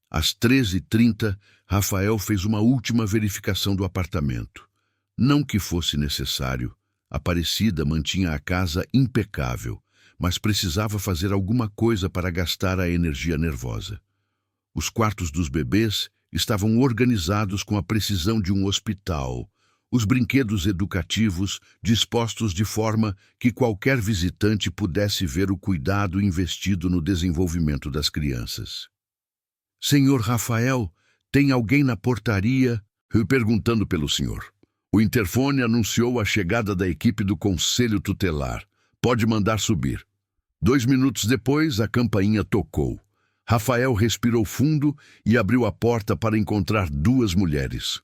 Às 13h30, Rafael fez uma última verificação do apartamento. Não que fosse necessário. Aparecida mantinha a casa impecável, mas precisava fazer alguma coisa para gastar a energia nervosa. Os quartos dos bebês estavam organizados com a precisão de um hospital, os brinquedos educativos dispostos de forma que qualquer visitante pudesse ver o cuidado investido no desenvolvimento das crianças. Senhor Rafael, tem alguém na portaria? Perguntando pelo senhor. O interfone anunciou a chegada da equipe do Conselho Tutelar. Pode mandar subir. 2 minutos depois, a campainha tocou. Rafael respirou fundo e abriu a porta para encontrar 2 mulheres.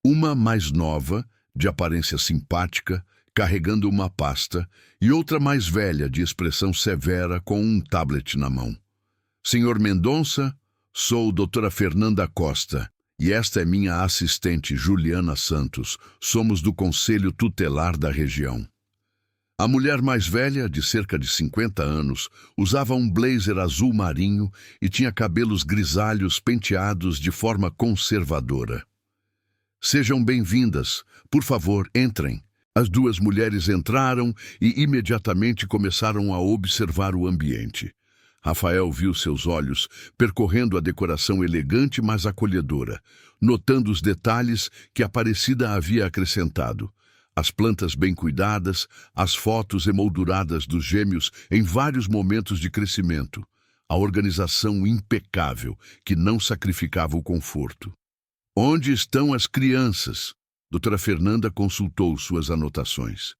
Uma mais nova, de aparência simpática, carregando uma pasta, e outra mais velha, de expressão severa, com um tablet na mão. Senhor Mendonça, sou doutora Fernanda Costa, e esta é minha assistente Juliana Santos. Somos do Conselho Tutelar da região. A mulher mais velha, de cerca de 50 anos, usava um blazer azul marinho e tinha cabelos grisalhos penteados de forma conservadora. Sejam bem-vindas. Por favor, entrem. As 2 mulheres entraram e imediatamente começaram a observar o ambiente. Rafael viu seus olhos percorrendo a decoração elegante mas acolhedora, notando os detalhes que Aparecida havia acrescentado. As plantas bem cuidadas, as fotos emolduradas dos gêmeos em vários momentos de crescimento, a organização impecável que não sacrificava o conforto. Onde estão as crianças? Doutora Fernanda consultou suas anotações.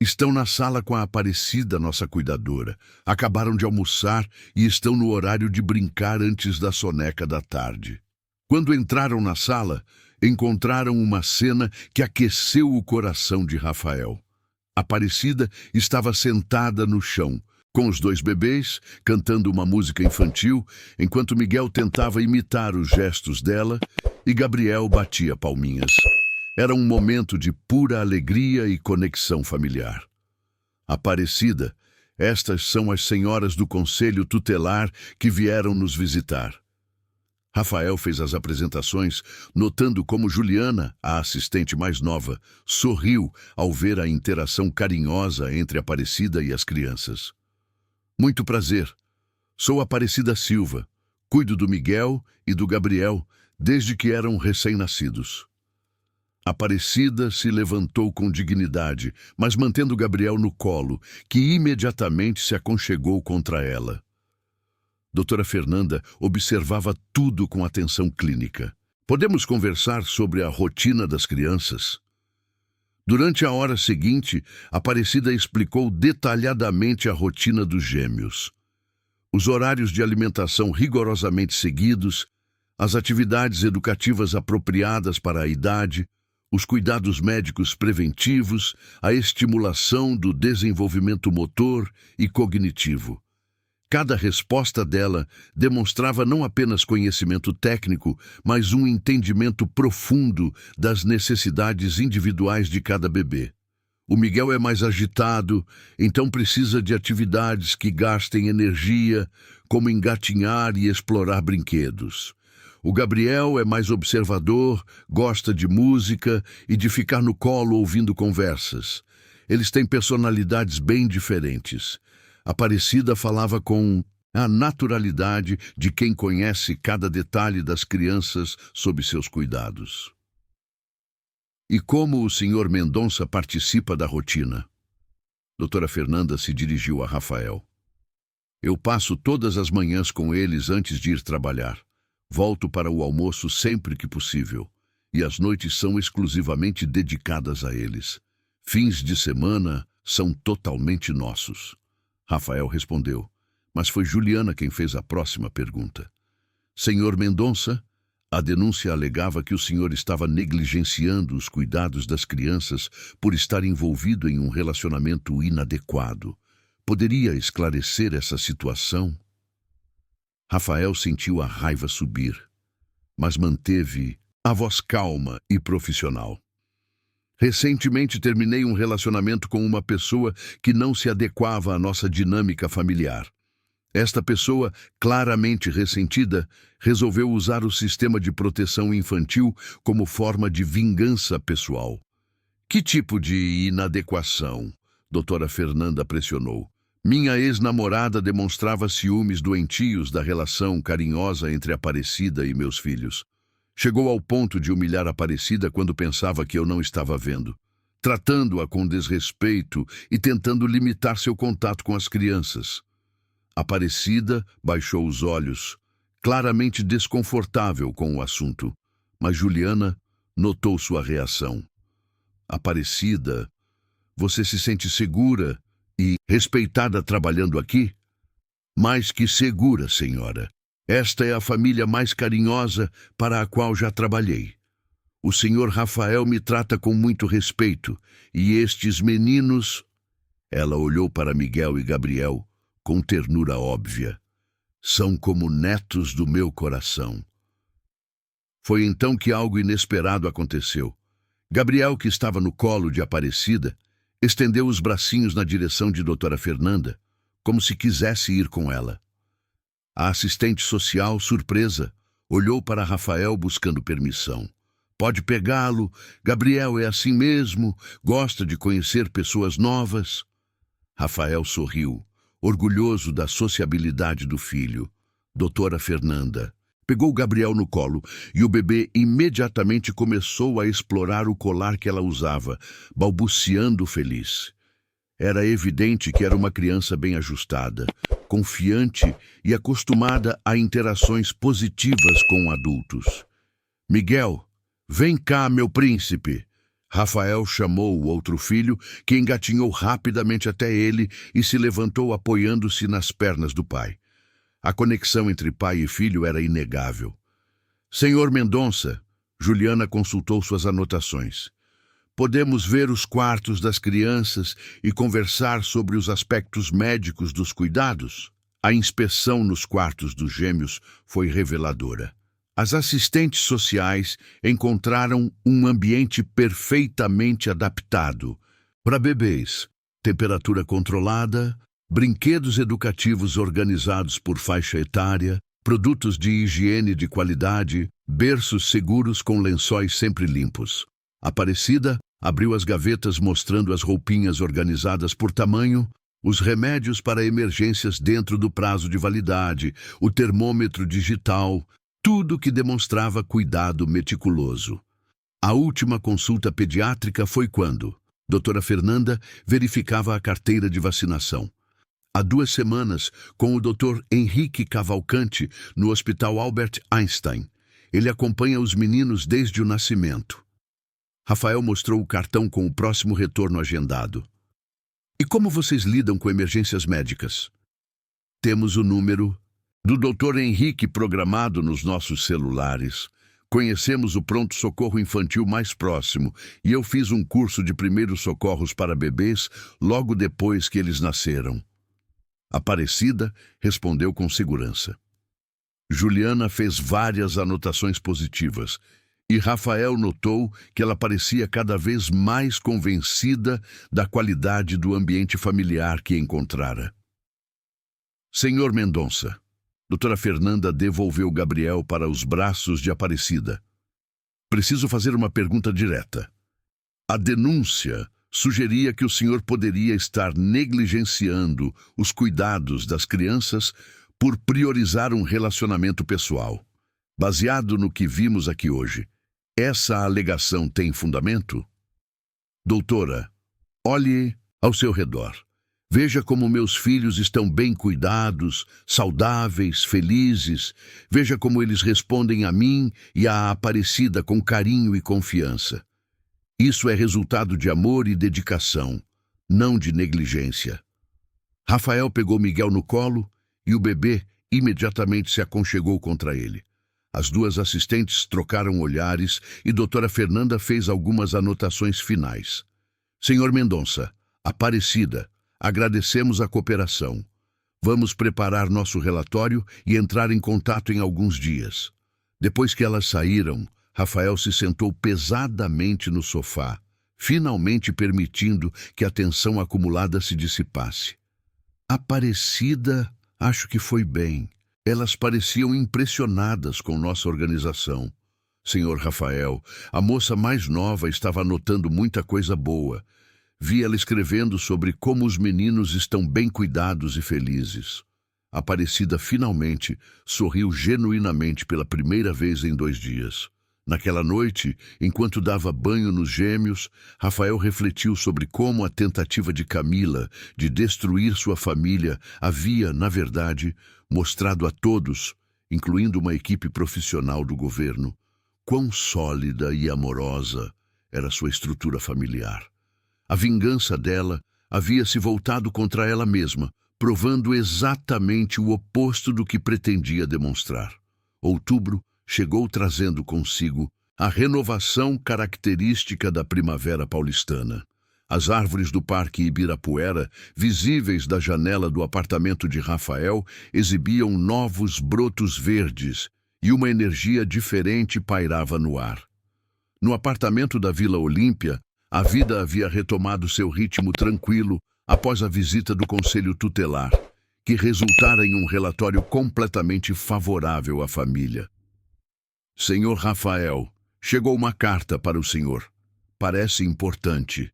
Estão na sala com a Aparecida, nossa cuidadora. Acabaram de almoçar e estão no horário de brincar antes da soneca da tarde. Quando entraram na sala, encontraram uma cena que aqueceu o coração de Rafael. Aparecida estava sentada no chão, com os dois bebês, cantando uma música infantil, enquanto Miguel tentava imitar os gestos dela e Gabriel batia palminhas. Era um momento de pura alegria e conexão familiar. Aparecida, estas são as senhoras do Conselho Tutelar que vieram nos visitar. Rafael fez as apresentações, notando como Juliana, a assistente mais nova, sorriu ao ver a interação carinhosa entre Aparecida e as crianças. Muito prazer. Sou Aparecida Silva. Cuido do Miguel e do Gabriel desde que eram recém-nascidos. Aparecida se levantou com dignidade, mas mantendo Gabriel no colo, que imediatamente se aconchegou contra ela. Doutora Fernanda observava tudo com atenção clínica. Podemos conversar sobre a rotina das crianças? Durante a hora seguinte, Aparecida explicou detalhadamente a rotina dos gêmeos. Os horários de alimentação rigorosamente seguidos, as atividades educativas apropriadas para a idade, os cuidados médicos preventivos, a estimulação do desenvolvimento motor e cognitivo. Cada resposta dela demonstrava não apenas conhecimento técnico, mas um entendimento profundo das necessidades individuais de cada bebê. O Miguel é mais agitado, então precisa de atividades que gastem energia, como engatinhar e explorar brinquedos. O Gabriel é mais observador, gosta de música e de ficar no colo ouvindo conversas. Eles têm personalidades bem diferentes. Aparecida falava com a naturalidade de quem conhece cada detalhe das crianças sob seus cuidados. E como o Sr. Mendonça participa da rotina? Doutora Fernanda se dirigiu a Rafael. Eu passo todas as manhãs com eles antes de ir trabalhar. Volto para o almoço sempre que possível, e as noites são exclusivamente dedicadas a eles. Fins de semana são totalmente nossos. Rafael respondeu, mas foi Juliana quem fez a próxima pergunta. Senhor Mendonça, a denúncia alegava que o senhor estava negligenciando os cuidados das crianças por estar envolvido em um relacionamento inadequado. Poderia esclarecer essa situação? Rafael sentiu a raiva subir, mas manteve a voz calma e profissional. Recentemente terminei um relacionamento com uma pessoa que não se adequava à nossa dinâmica familiar. Esta pessoa, claramente ressentida, resolveu usar o sistema de proteção infantil como forma de vingança pessoal. Que tipo de inadequação? Doutora Fernanda pressionou. Minha ex-namorada demonstrava ciúmes doentios da relação carinhosa entre Aparecida e meus filhos. Chegou ao ponto de humilhar Aparecida quando pensava que eu não estava vendo, tratando-a com desrespeito e tentando limitar seu contato com as crianças. Aparecida baixou os olhos, claramente desconfortável com o assunto, mas Juliana notou sua reação. Aparecida, você se sente segura e respeitada trabalhando aqui? Mais que segura, senhora. Esta é a família mais carinhosa para a qual já trabalhei. O senhor Rafael me trata com muito respeito, e estes meninos... Ela olhou para Miguel e Gabriel com ternura óbvia. São como netos do meu coração. Foi então que algo inesperado aconteceu. Gabriel, que estava no colo de Aparecida, estendeu os bracinhos na direção de doutora Fernanda, como se quisesse ir com ela. A assistente social, surpresa, olhou para Rafael buscando permissão. Pode pegá-lo, Gabriel é assim mesmo, gosta de conhecer pessoas novas. Rafael sorriu, orgulhoso da sociabilidade do filho. Doutora Fernanda, Pegou Gabriel no colo e o bebê imediatamente começou a explorar o colar que ela usava, balbuciando feliz. Era evidente que era uma criança bem ajustada, confiante e acostumada a interações positivas com adultos. Miguel, vem cá, meu príncipe. Rafael chamou o outro filho, que engatinhou rapidamente até ele e se levantou apoiando-se nas pernas do pai. A conexão entre pai e filho era inegável. Senhor Mendonça, Juliana consultou suas anotações. Podemos ver os quartos das crianças e conversar sobre os aspectos médicos dos cuidados? A inspeção nos quartos dos gêmeos foi reveladora. As assistentes sociais encontraram um ambiente perfeitamente adaptado para bebês, temperatura controlada, brinquedos educativos organizados por faixa etária, produtos de higiene de qualidade, berços seguros com lençóis sempre limpos. Aparecida abriu as gavetas mostrando as roupinhas organizadas por tamanho, os remédios para emergências dentro do prazo de validade, o termômetro digital, tudo que demonstrava cuidado meticuloso. A última consulta pediátrica foi quando doutora Fernanda verificava a carteira de vacinação. Há 2 semanas, com o Dr. Henrique Cavalcante, no Hospital Albert Einstein. Ele acompanha os meninos desde o nascimento. Rafael mostrou o cartão com o próximo retorno agendado. E como vocês lidam com emergências médicas? Temos o número do Dr. Henrique programado nos nossos celulares. Conhecemos o pronto-socorro infantil mais próximo e eu fiz um curso de primeiros socorros para bebês logo depois que eles nasceram. Aparecida respondeu com segurança. Juliana fez várias anotações positivas e Rafael notou que ela parecia cada vez mais convencida da qualidade do ambiente familiar que encontrara. Senhor Mendonça, doutora Fernanda devolveu Gabriel para os braços de Aparecida. Preciso fazer uma pergunta direta. A denúncia sugeria que o senhor poderia estar negligenciando os cuidados das crianças por priorizar um relacionamento pessoal. Baseado no que vimos aqui hoje, essa alegação tem fundamento? Doutora, olhe ao seu redor. Veja como meus filhos estão bem cuidados, saudáveis, felizes. Veja como eles respondem a mim e à Aparecida com carinho e confiança. Isso é resultado de amor e dedicação, não de negligência. Rafael pegou Miguel no colo e o bebê imediatamente se aconchegou contra ele. As 2 assistentes trocaram olhares e doutora Fernanda fez algumas anotações finais. Senhor Mendonça, Aparecida, agradecemos a cooperação. Vamos preparar nosso relatório e entrar em contato em alguns dias. Depois que elas saíram, Rafael se sentou pesadamente no sofá, finalmente permitindo que a tensão acumulada se dissipasse. Aparecida, acho que foi bem. Elas pareciam impressionadas com nossa organização. Senhor Rafael, a moça mais nova estava anotando muita coisa boa. Vi ela escrevendo sobre como os meninos estão bem cuidados e felizes. Aparecida finalmente sorriu genuinamente pela primeira vez em 2 dias. Naquela noite, enquanto dava banho nos gêmeos, Rafael refletiu sobre como a tentativa de Camila de destruir sua família havia, na verdade, mostrado a todos, incluindo uma equipe profissional do governo, quão sólida e amorosa era sua estrutura familiar. A vingança dela havia se voltado contra ela mesma, provando exatamente o oposto do que pretendia demonstrar. Outubro chegou trazendo consigo a renovação característica da primavera paulistana. As árvores do Parque Ibirapuera, visíveis da janela do apartamento de Rafael, exibiam novos brotos verdes e uma energia diferente pairava no ar. No apartamento da Vila Olímpia, a vida havia retomado seu ritmo tranquilo após a visita do Conselho Tutelar, que resultara em um relatório completamente favorável à família. Senhor Rafael, chegou uma carta para o senhor. Parece importante.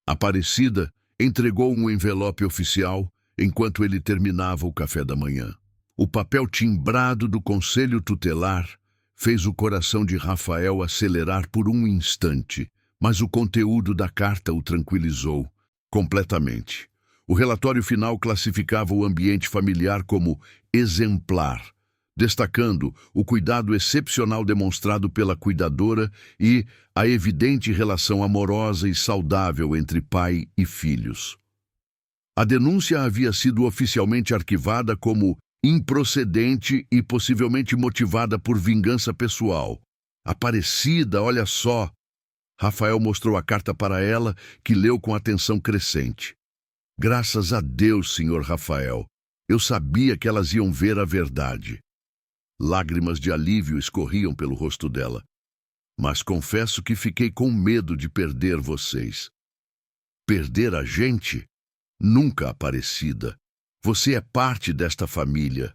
Aparecida entregou um envelope oficial enquanto ele terminava o café da manhã. O papel timbrado do conselho tutelar fez o coração de Rafael acelerar por um instante, mas o conteúdo da carta o tranquilizou completamente. O relatório final classificava o ambiente familiar como exemplar, destacando o cuidado excepcional demonstrado pela cuidadora e a evidente relação amorosa e saudável entre pai e filhos. A denúncia havia sido oficialmente arquivada como improcedente e possivelmente motivada por vingança pessoal. Aparecida, olha só! Rafael mostrou a carta para ela, que leu com atenção crescente. Graças a Deus, senhor Rafael. Eu sabia que elas iam ver a verdade. Lágrimas de alívio escorriam pelo rosto dela. Mas confesso que fiquei com medo de perder vocês. Perder a gente? Nunca, Aparecida. Você é parte desta família.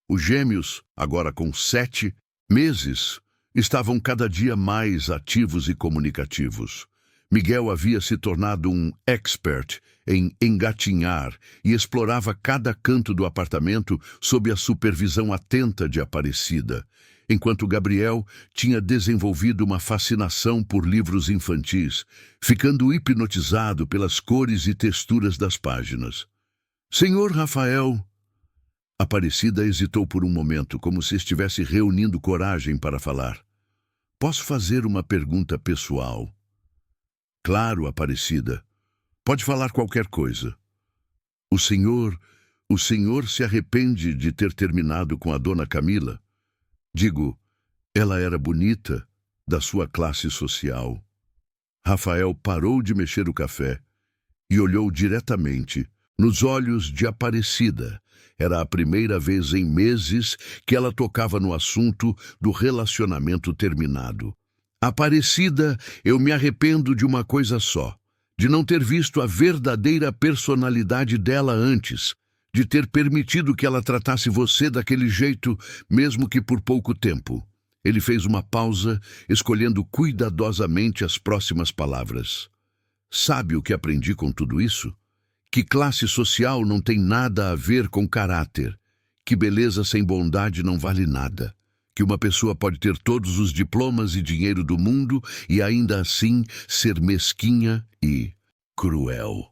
Os gêmeos, agora com 7 meses, estavam cada dia mais ativos e comunicativos. Miguel havia se tornado um expert em engatinhar e explorava cada canto do apartamento sob a supervisão atenta de Aparecida, enquanto Gabriel tinha desenvolvido uma fascinação por livros infantis, ficando hipnotizado pelas cores e texturas das páginas. Senhor Rafael... Aparecida hesitou por um momento, como se estivesse reunindo coragem para falar. Posso fazer uma pergunta pessoal? Claro, Aparecida. Pode falar qualquer coisa. O senhor se arrepende de ter terminado com a dona Camila? Digo, ela era bonita, da sua classe social. Rafael parou de mexer o café e olhou diretamente nos olhos de Aparecida. Era a primeira vez em meses que ela tocava no assunto do relacionamento terminado. Aparecida, eu me arrependo de uma coisa só, de não ter visto a verdadeira personalidade dela antes, de ter permitido que ela tratasse você daquele jeito, mesmo que por pouco tempo. Ele fez uma pausa, escolhendo cuidadosamente as próximas palavras. Sabe o que aprendi com tudo isso? Que classe social não tem nada a ver com caráter, que beleza sem bondade não vale nada, que uma pessoa pode ter todos os diplomas e dinheiro do mundo e ainda assim ser mesquinha e cruel.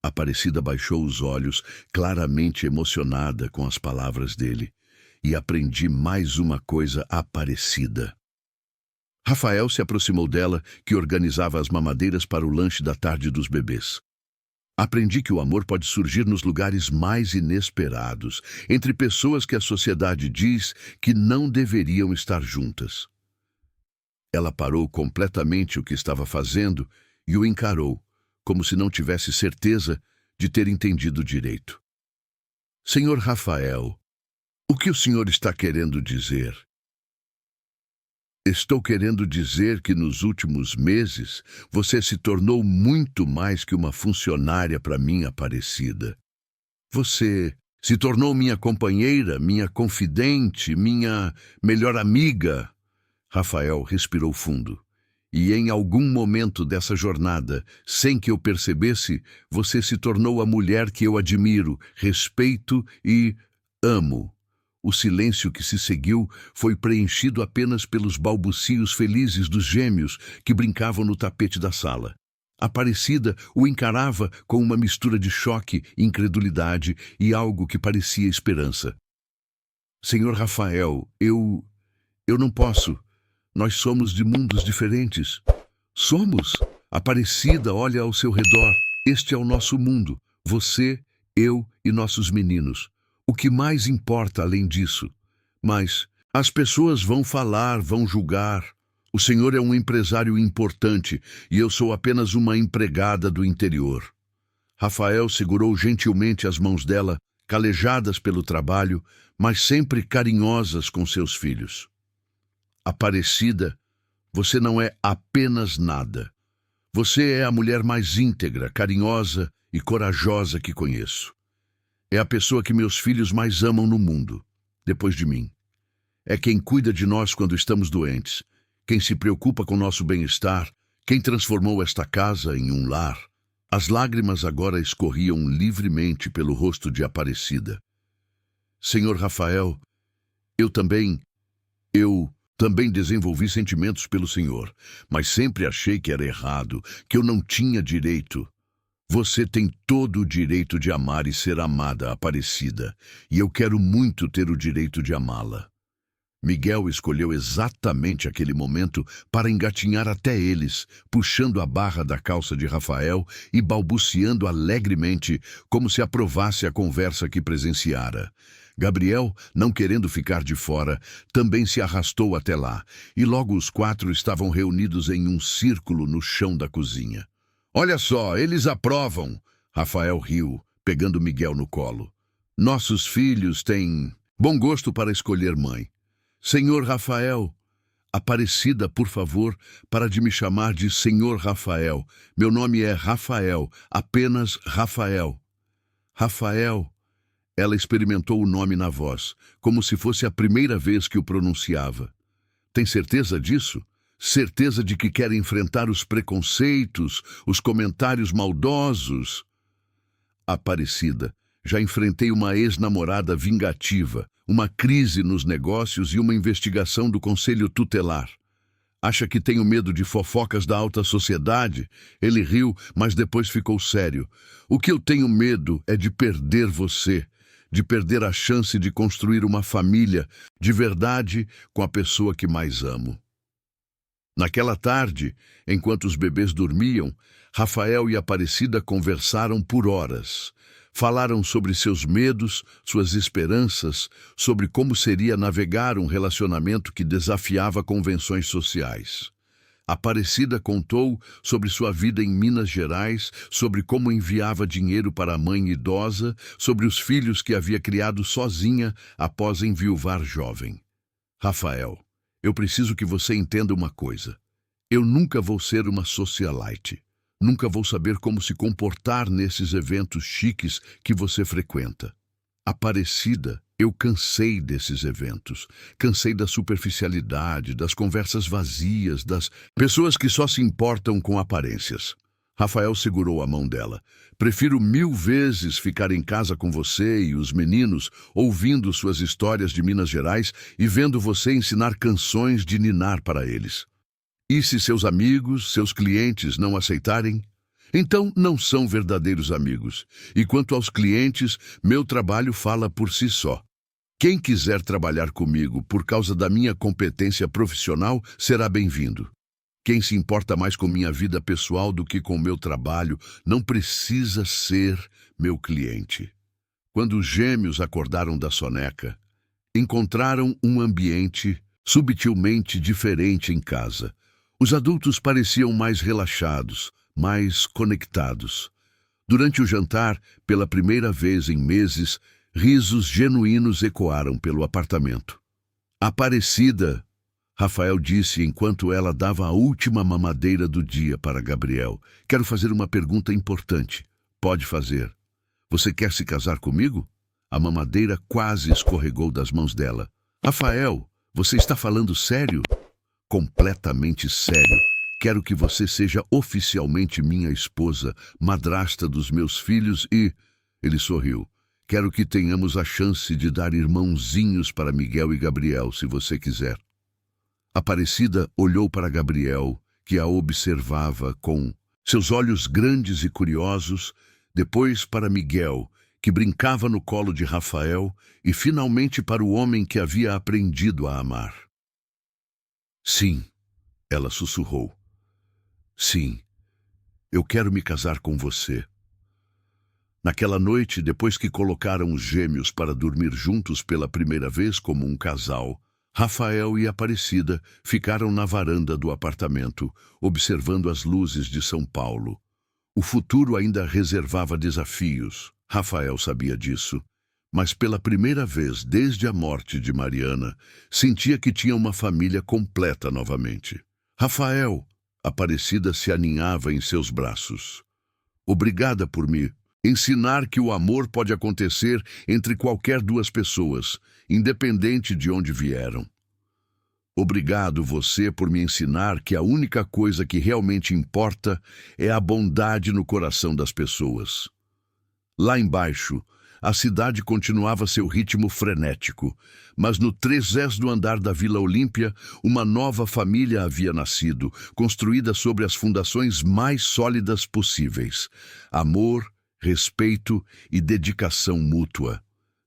Aparecida baixou os olhos, claramente emocionada com as palavras dele. E aprendi mais uma coisa, Aparecida. Rafael se aproximou dela, que organizava as mamadeiras para o lanche da tarde dos bebês. Aprendi que o amor pode surgir nos lugares mais inesperados, entre pessoas que a sociedade diz que não deveriam estar juntas. Ela parou completamente o que estava fazendo e o encarou, como se não tivesse certeza de ter entendido direito. Senhor Rafael, o que o senhor está querendo dizer? Estou querendo dizer que nos últimos meses você se tornou muito mais que uma funcionária para mim, Aparecida. Você se tornou minha companheira, minha confidente, minha melhor amiga. Rafael respirou fundo. E em algum momento dessa jornada, sem que eu percebesse, você se tornou a mulher que eu admiro, respeito e amo. O silêncio que se seguiu foi preenchido apenas pelos balbucios felizes dos gêmeos que brincavam no tapete da sala. Aparecida o encarava com uma mistura de choque, incredulidade e algo que parecia esperança. Senhor Rafael, eu não posso. Nós somos de mundos diferentes. Somos? Aparecida olha ao seu redor. Este é o nosso mundo. Você, eu e nossos meninos. O que mais importa além disso? Mas as pessoas vão falar, vão julgar. O senhor é um empresário importante e eu sou apenas uma empregada do interior. Rafael segurou gentilmente as mãos dela, calejadas pelo trabalho, mas sempre carinhosas com seus filhos. Aparecida, você não é apenas nada. Você é a mulher mais íntegra, carinhosa e corajosa que conheço. É a pessoa que meus filhos mais amam no mundo, depois de mim. É quem cuida de nós quando estamos doentes, quem se preocupa com nosso bem-estar, quem transformou esta casa em um lar. As lágrimas agora escorriam livremente pelo rosto de Aparecida. Senhor Rafael, eu também desenvolvi sentimentos pelo senhor, mas sempre achei que era errado, que eu não tinha direito. Você tem todo o direito de amar e ser amada, Aparecida, e eu quero muito ter o direito de amá-la. Miguel escolheu exatamente aquele momento para engatinhar até eles, puxando a barra da calça de Rafael e balbuciando alegremente, como se aprovasse a conversa que presenciara. Gabriel, não querendo ficar de fora, também se arrastou até lá, e logo os quatro estavam reunidos em um círculo no chão da cozinha. Olha só, eles aprovam! Rafael riu, pegando Miguel no colo. Nossos filhos têm bom gosto para escolher mãe. Senhor Rafael, Aparecida, por favor, para de me chamar de Senhor Rafael. Meu nome é Rafael, apenas Rafael. Rafael. Ela experimentou o nome na voz, como se fosse a primeira vez que o pronunciava. Tem certeza disso? Certeza de que quer enfrentar os preconceitos, os comentários maldosos? Aparecida, já enfrentei uma ex-namorada vingativa, uma crise nos negócios e uma investigação do Conselho Tutelar. Acha que tenho medo de fofocas da alta sociedade? Ele riu, mas depois ficou sério. O que eu tenho medo é de perder você, de perder a chance de construir uma família de verdade com a pessoa que mais amo. Naquela tarde, enquanto os bebês dormiam, Rafael e Aparecida conversaram por horas. Falaram sobre seus medos, suas esperanças, sobre como seria navegar um relacionamento que desafiava convenções sociais. Aparecida contou sobre sua vida em Minas Gerais, sobre como enviava dinheiro para a mãe idosa, sobre os filhos que havia criado sozinha após enviuvar jovem. Rafael, eu preciso que você entenda uma coisa. Eu nunca vou ser uma socialite. Nunca vou saber como se comportar nesses eventos chiques que você frequenta. Aparecida, eu cansei desses eventos. Cansei da superficialidade, das conversas vazias, das pessoas que só se importam com aparências. Rafael segurou a mão dela. Prefiro 1000 vezes ficar em casa com você e os meninos, ouvindo suas histórias de Minas Gerais e vendo você ensinar canções de ninar para eles. E se seus amigos, seus clientes não aceitarem? Então não são verdadeiros amigos. E quanto aos clientes, meu trabalho fala por si só. Quem quiser trabalhar comigo por causa da minha competência profissional será bem-vindo. Quem se importa mais com minha vida pessoal do que com meu trabalho não precisa ser meu cliente. Quando os gêmeos acordaram da soneca, encontraram um ambiente subtilmente diferente em casa. Os adultos pareciam mais relaxados, mais conectados. Durante o jantar, pela primeira vez em meses, risos genuínos ecoaram pelo apartamento. Aparecida, Rafael disse enquanto ela dava a última mamadeira do dia para Gabriel. Quero fazer uma pergunta importante. Pode fazer. Você quer se casar comigo? A mamadeira quase escorregou das mãos dela. Rafael, você está falando sério? Completamente sério. Quero que você seja oficialmente minha esposa, madrasta dos meus filhos e... Ele sorriu. Quero que tenhamos a chance de dar irmãozinhos para Miguel e Gabriel, se você quiser. Aparecida olhou para Gabriel, que a observava com seus olhos grandes e curiosos, depois para Miguel, que brincava no colo de Rafael, e finalmente para o homem que havia aprendido a amar. Sim, ela sussurrou. Sim, eu quero me casar com você. Naquela noite, depois que colocaram os gêmeos para dormir juntos pela primeira vez como um casal, Rafael e Aparecida ficaram na varanda do apartamento, observando as luzes de São Paulo. O futuro ainda reservava desafios, Rafael sabia disso, mas pela primeira vez desde a morte de Mariana, sentia que tinha uma família completa novamente. Rafael, Aparecida se aninhava em seus braços. Obrigada por me ensinar que o amor pode acontecer entre qualquer duas pessoas, independente de onde vieram. Obrigado você por me ensinar que a única coisa que realmente importa é a bondade no coração das pessoas. Lá embaixo, A cidade continuava seu ritmo frenético, mas no 30º andar da Vila Olímpia, uma nova família havia nascido, construída sobre as fundações mais sólidas possíveis: amor, respeito e dedicação mútua.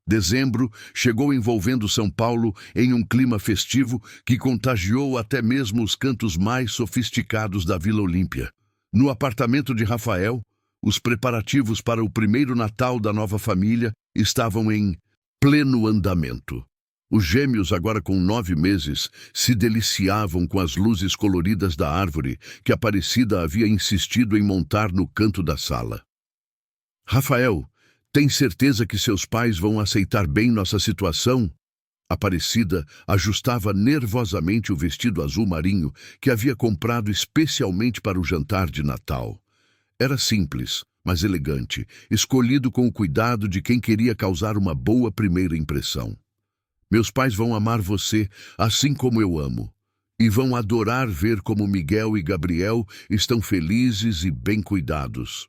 Dezembro chegou envolvendo São Paulo em um clima festivo que contagiou até mesmo os cantos mais sofisticados da Vila Olímpia. No apartamento de Rafael, os preparativos para o primeiro Natal da nova família estavam em pleno andamento. Os gêmeos, agora com 9 meses, se deliciavam com as luzes coloridas da árvore que Aparecida havia insistido em montar no canto da sala. Rafael, tem certeza que seus pais vão aceitar bem nossa situação? Aparecida ajustava nervosamente o vestido azul marinho que havia comprado especialmente para o jantar de Natal. Era simples, mas elegante, escolhido com o cuidado de quem queria causar uma boa primeira impressão. Meus pais vão amar você assim como eu amo, e vão adorar ver como Miguel e Gabriel estão felizes e bem cuidados.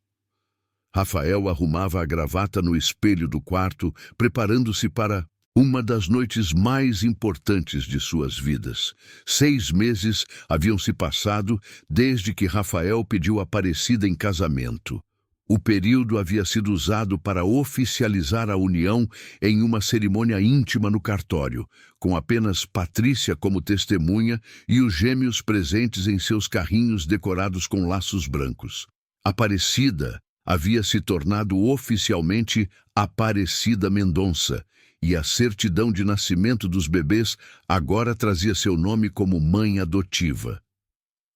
Rafael arrumava a gravata no espelho do quarto, preparando-se para uma das noites mais importantes de suas vidas. 6 meses haviam se passado desde que Rafael pediu Aparecida em casamento. O período havia sido usado para oficializar a união em uma cerimônia íntima no cartório, com apenas Patrícia como testemunha e os gêmeos presentes em seus carrinhos decorados com laços brancos. Aparecida havia se tornado oficialmente Aparecida Mendonça, e a certidão de nascimento dos bebês agora trazia seu nome como mãe adotiva.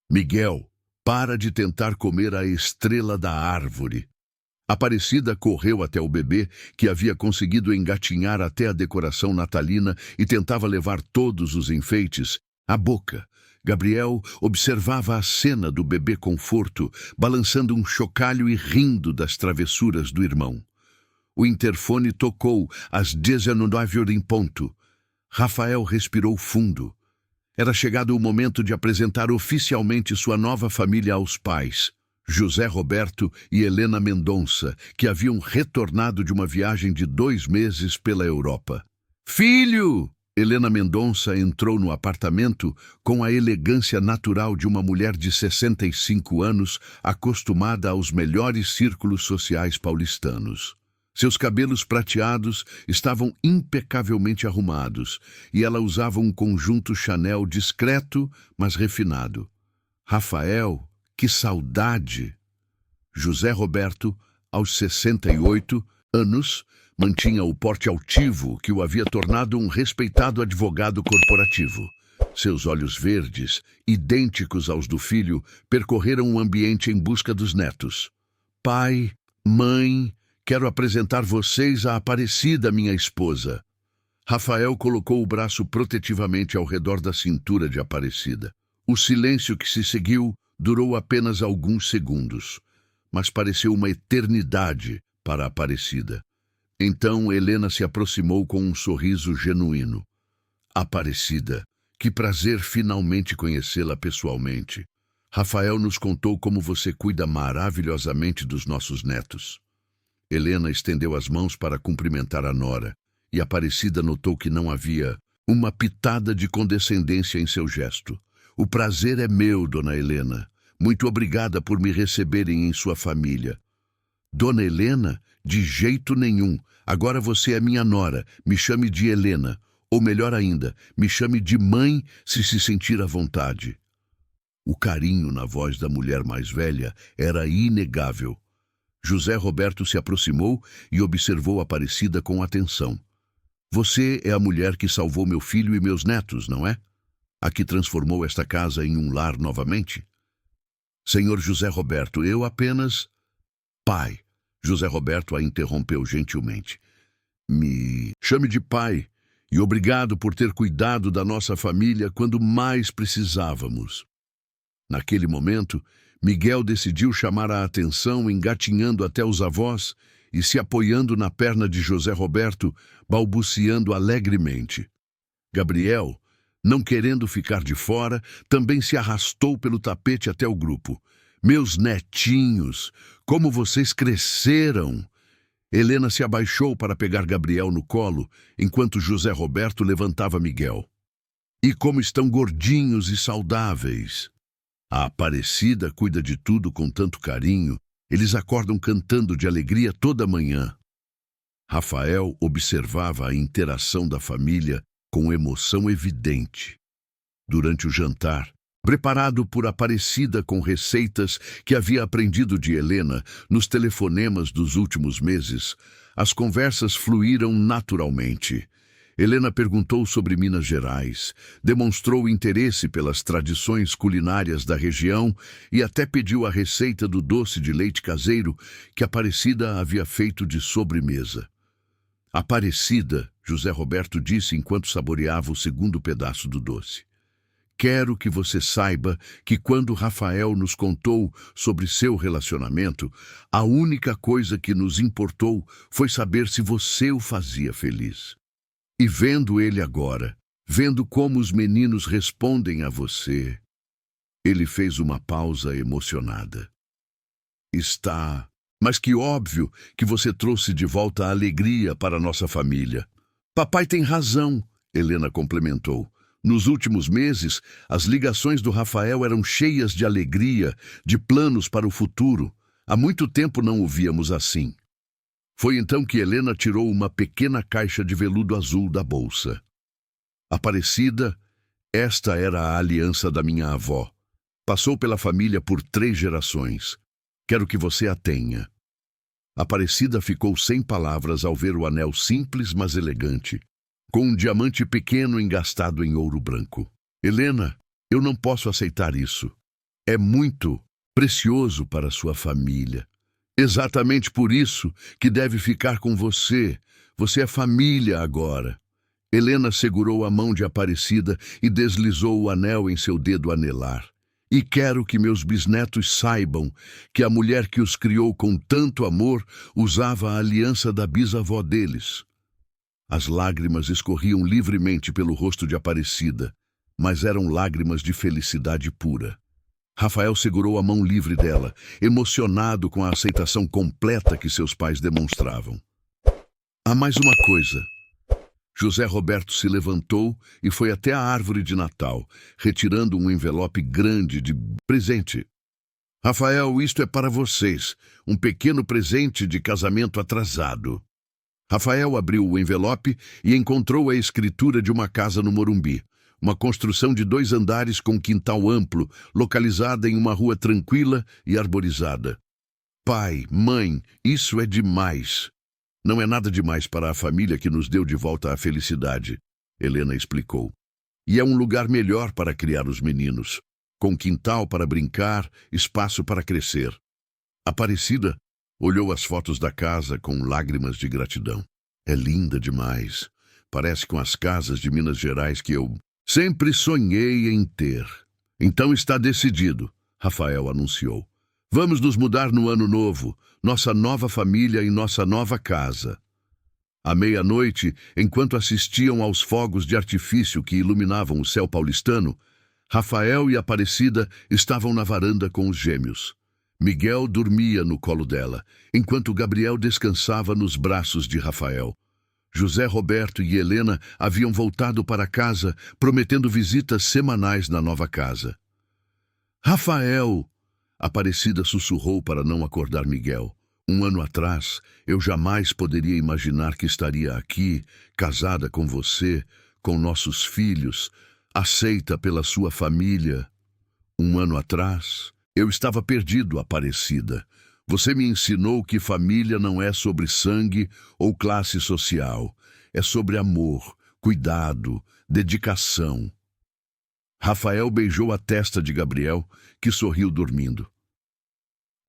Miguel, para de tentar comer a estrela da árvore. Aparecida correu até o bebê, que havia conseguido engatinhar até a decoração natalina e tentava levar todos os enfeites à boca. Gabriel observava a cena do bebê conforto, balançando um chocalho e rindo das travessuras do irmão. O interfone tocou às 19h em ponto. Rafael respirou fundo. Era chegado o momento de apresentar oficialmente sua nova família aos pais, José Roberto e Helena Mendonça, que haviam retornado de uma viagem de 2 meses pela Europa. "Filho!" Helena Mendonça entrou no apartamento com a elegância natural de uma mulher de 65 anos, acostumada aos melhores círculos sociais paulistanos. Seus cabelos prateados estavam impecavelmente arrumados e ela usava um conjunto Chanel discreto, mas refinado. Rafael, que saudade! José Roberto, aos 68 anos, mantinha o porte altivo que o havia tornado um respeitado advogado corporativo. Seus olhos verdes, idênticos aos do filho, percorreram o ambiente em busca dos netos. "Pai, mãe, quero apresentar vocês à Aparecida, minha esposa." Rafael colocou o braço protetivamente ao redor da cintura de Aparecida. O silêncio que se seguiu durou apenas alguns segundos, mas pareceu uma eternidade para Aparecida. Então Helena se aproximou com um sorriso genuíno. "Aparecida, que prazer finalmente conhecê-la pessoalmente. Rafael nos contou como você cuida maravilhosamente dos nossos netos." Helena estendeu as mãos para cumprimentar a nora, e Aparecida notou que não havia uma pitada de condescendência em seu gesto. "O prazer é meu, dona Helena. Muito obrigada por me receberem em sua família." "Dona Helena? De jeito nenhum. Agora você é minha nora. Me chame de Helena. Ou melhor ainda, me chame de mãe se sentir à vontade." O carinho na voz da mulher mais velha era inegável. José Roberto se aproximou e observou Aparecida com atenção. "Você é a mulher que salvou meu filho e meus netos, não é? A que transformou esta casa em um lar novamente?" "Senhor José Roberto, eu apenas..." "Pai." José Roberto a interrompeu gentilmente. "Me chame de pai, e obrigado por ter cuidado da nossa família quando mais precisávamos." Naquele momento, Miguel decidiu chamar a atenção, engatinhando até os avós e se apoiando na perna de José Roberto, balbuciando alegremente. Gabriel, não querendo ficar de fora, também se arrastou pelo tapete até o grupo. "Meus netinhos, como vocês cresceram!" Helena se abaixou para pegar Gabriel no colo, enquanto José Roberto levantava Miguel. E como estão gordinhos e saudáveis! A Aparecida cuida de tudo com tanto carinho. Eles acordam cantando de alegria toda manhã. Rafael observava a interação da família com emoção evidente. Durante o jantar, preparado por Aparecida com receitas que havia aprendido de Helena nos telefonemas dos últimos meses, as conversas fluíram naturalmente. Helena perguntou sobre Minas Gerais, demonstrou interesse pelas tradições culinárias da região e até pediu a receita do doce de leite caseiro que Aparecida havia feito de sobremesa. Aparecida, José Roberto disse enquanto saboreava o segundo pedaço do doce. Quero que você saiba que quando Rafael nos contou sobre seu relacionamento, a única coisa que nos importou foi saber se você o fazia feliz. E vendo ele agora, vendo como os meninos respondem a você, ele fez uma pausa emocionada. Mas que óbvio que você trouxe de volta a alegria para nossa família. Papai tem razão, Helena complementou. Nos últimos meses, as ligações do Rafael eram cheias de alegria, de planos para o futuro. Há muito tempo não o víamos assim. Foi então que Helena tirou uma pequena caixa de veludo azul da bolsa. Aparecida, esta era a aliança da minha avó. Passou pela família por 3 gerações. Quero que você a tenha. Aparecida ficou sem palavras ao ver o anel simples, mas elegante, com um diamante pequeno engastado em ouro branco. Helena, eu não posso aceitar isso. É muito precioso para sua família. Exatamente por isso que deve ficar com você. Você é família agora. Helena segurou a mão de Aparecida e deslizou o anel em seu dedo anelar. E quero que meus bisnetos saibam que a mulher que os criou com tanto amor usava a aliança da bisavó deles. As lágrimas escorriam livremente pelo rosto de Aparecida, mas eram lágrimas de felicidade pura. Rafael segurou a mão livre dela, emocionado com a aceitação completa que seus pais demonstravam. Há mais uma coisa. José Roberto se levantou e foi até a árvore de Natal, retirando um envelope grande de presente. Rafael, isto é para vocês, um pequeno presente de casamento atrasado. Rafael abriu o envelope e encontrou a escritura de uma casa no Morumbi. Uma construção de 2 andares com quintal amplo, localizada em uma rua tranquila e arborizada. Pai, mãe, isso é demais. Não é nada demais para a família que nos deu de volta a felicidade, Helena explicou. E é um lugar melhor para criar os meninos, com quintal para brincar, espaço para crescer. Aparecida olhou as fotos da casa com lágrimas de gratidão. É linda demais. Parece com as casas de Minas Gerais que eu sempre sonhei em ter. Então está decidido, Rafael anunciou. Vamos nos mudar no ano novo, nossa nova família em nossa nova casa. À meia-noite, enquanto assistiam aos fogos de artifício que iluminavam o céu paulistano, Rafael e Aparecida estavam na varanda com os gêmeos. Miguel dormia no colo dela, enquanto Gabriel descansava nos braços de Rafael. José Roberto e Helena haviam voltado para casa, prometendo visitas semanais na nova casa. Rafael! Aparecida sussurrou para não acordar Miguel. 1 ano atrás, eu jamais poderia imaginar que estaria aqui, casada com você, com nossos filhos, aceita pela sua família. 1 ano atrás, eu estava perdido, Aparecida. Você me ensinou que família não é sobre sangue ou classe social. É sobre amor, cuidado, dedicação. Rafael beijou a testa de Gabriel, que sorriu dormindo.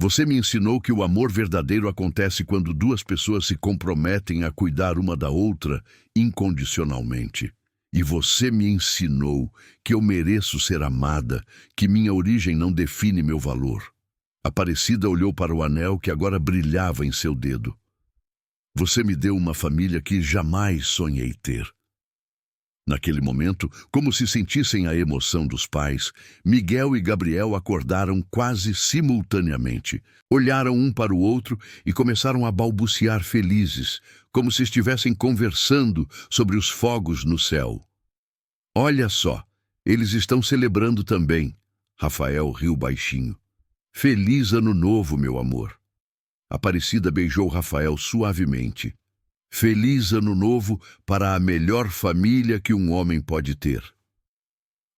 Você me ensinou que o amor verdadeiro acontece quando 2 pessoas se comprometem a cuidar uma da outra incondicionalmente. E você me ensinou que eu mereço ser amada, que minha origem não define meu valor. Aparecida olhou para o anel que agora brilhava em seu dedo. Você me deu uma família que jamais sonhei ter. Naquele momento, como se sentissem a emoção dos pais, Miguel e Gabriel acordaram quase simultaneamente. Olharam um para o outro e começaram a balbuciar felizes, como se estivessem conversando sobre os fogos no céu. Olha só, eles estão celebrando também. Rafael riu baixinho. Feliz Ano Novo, meu amor. Aparecida beijou Rafael suavemente. Feliz Ano Novo para a melhor família que um homem pode ter.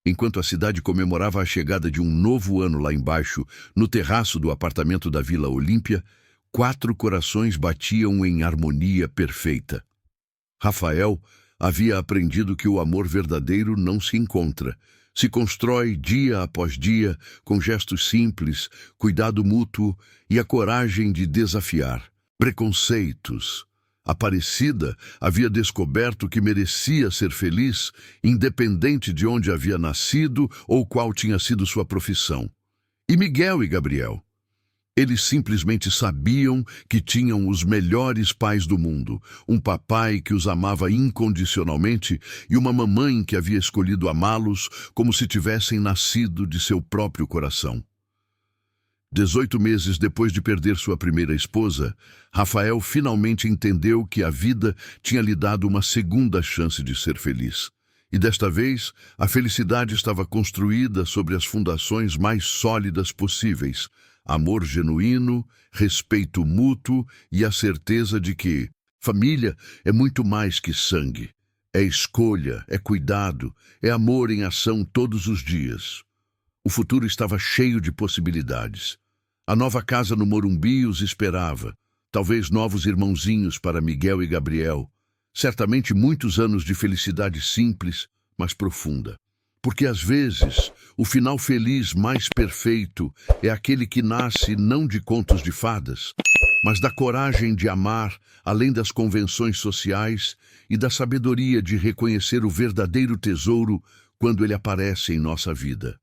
Enquanto a cidade comemorava a chegada de um novo ano lá embaixo, no terraço do apartamento da Vila Olímpia, 4 corações batiam em harmonia perfeita. Rafael havia aprendido que o amor verdadeiro não se encontra, se constrói dia após dia com gestos simples, cuidado mútuo e a coragem de desafiar preconceitos. Aparecida havia descoberto que merecia ser feliz, independente de onde havia nascido ou qual tinha sido sua profissão. E Miguel e Gabriel? Eles simplesmente sabiam que tinham os melhores pais do mundo, um papai que os amava incondicionalmente e uma mamãe que havia escolhido amá-los como se tivessem nascido de seu próprio coração. 18 meses depois de perder sua primeira esposa, Rafael finalmente entendeu que a vida tinha lhe dado uma segunda chance de ser feliz. E desta vez, a felicidade estava construída sobre as fundações mais sólidas possíveis: amor genuíno, respeito mútuo e a certeza de que família é muito mais que sangue. É escolha, é cuidado, é amor em ação todos os dias. O futuro estava cheio de possibilidades. A nova casa no Morumbi os esperava. Talvez novos irmãozinhos para Miguel e Gabriel. Certamente muitos anos de felicidade simples, mas profunda. Porque às vezes, o final feliz mais perfeito é aquele que nasce não de contos de fadas, mas da coragem de amar além das convenções sociais e da sabedoria de reconhecer o verdadeiro tesouro quando ele aparece em nossa vida.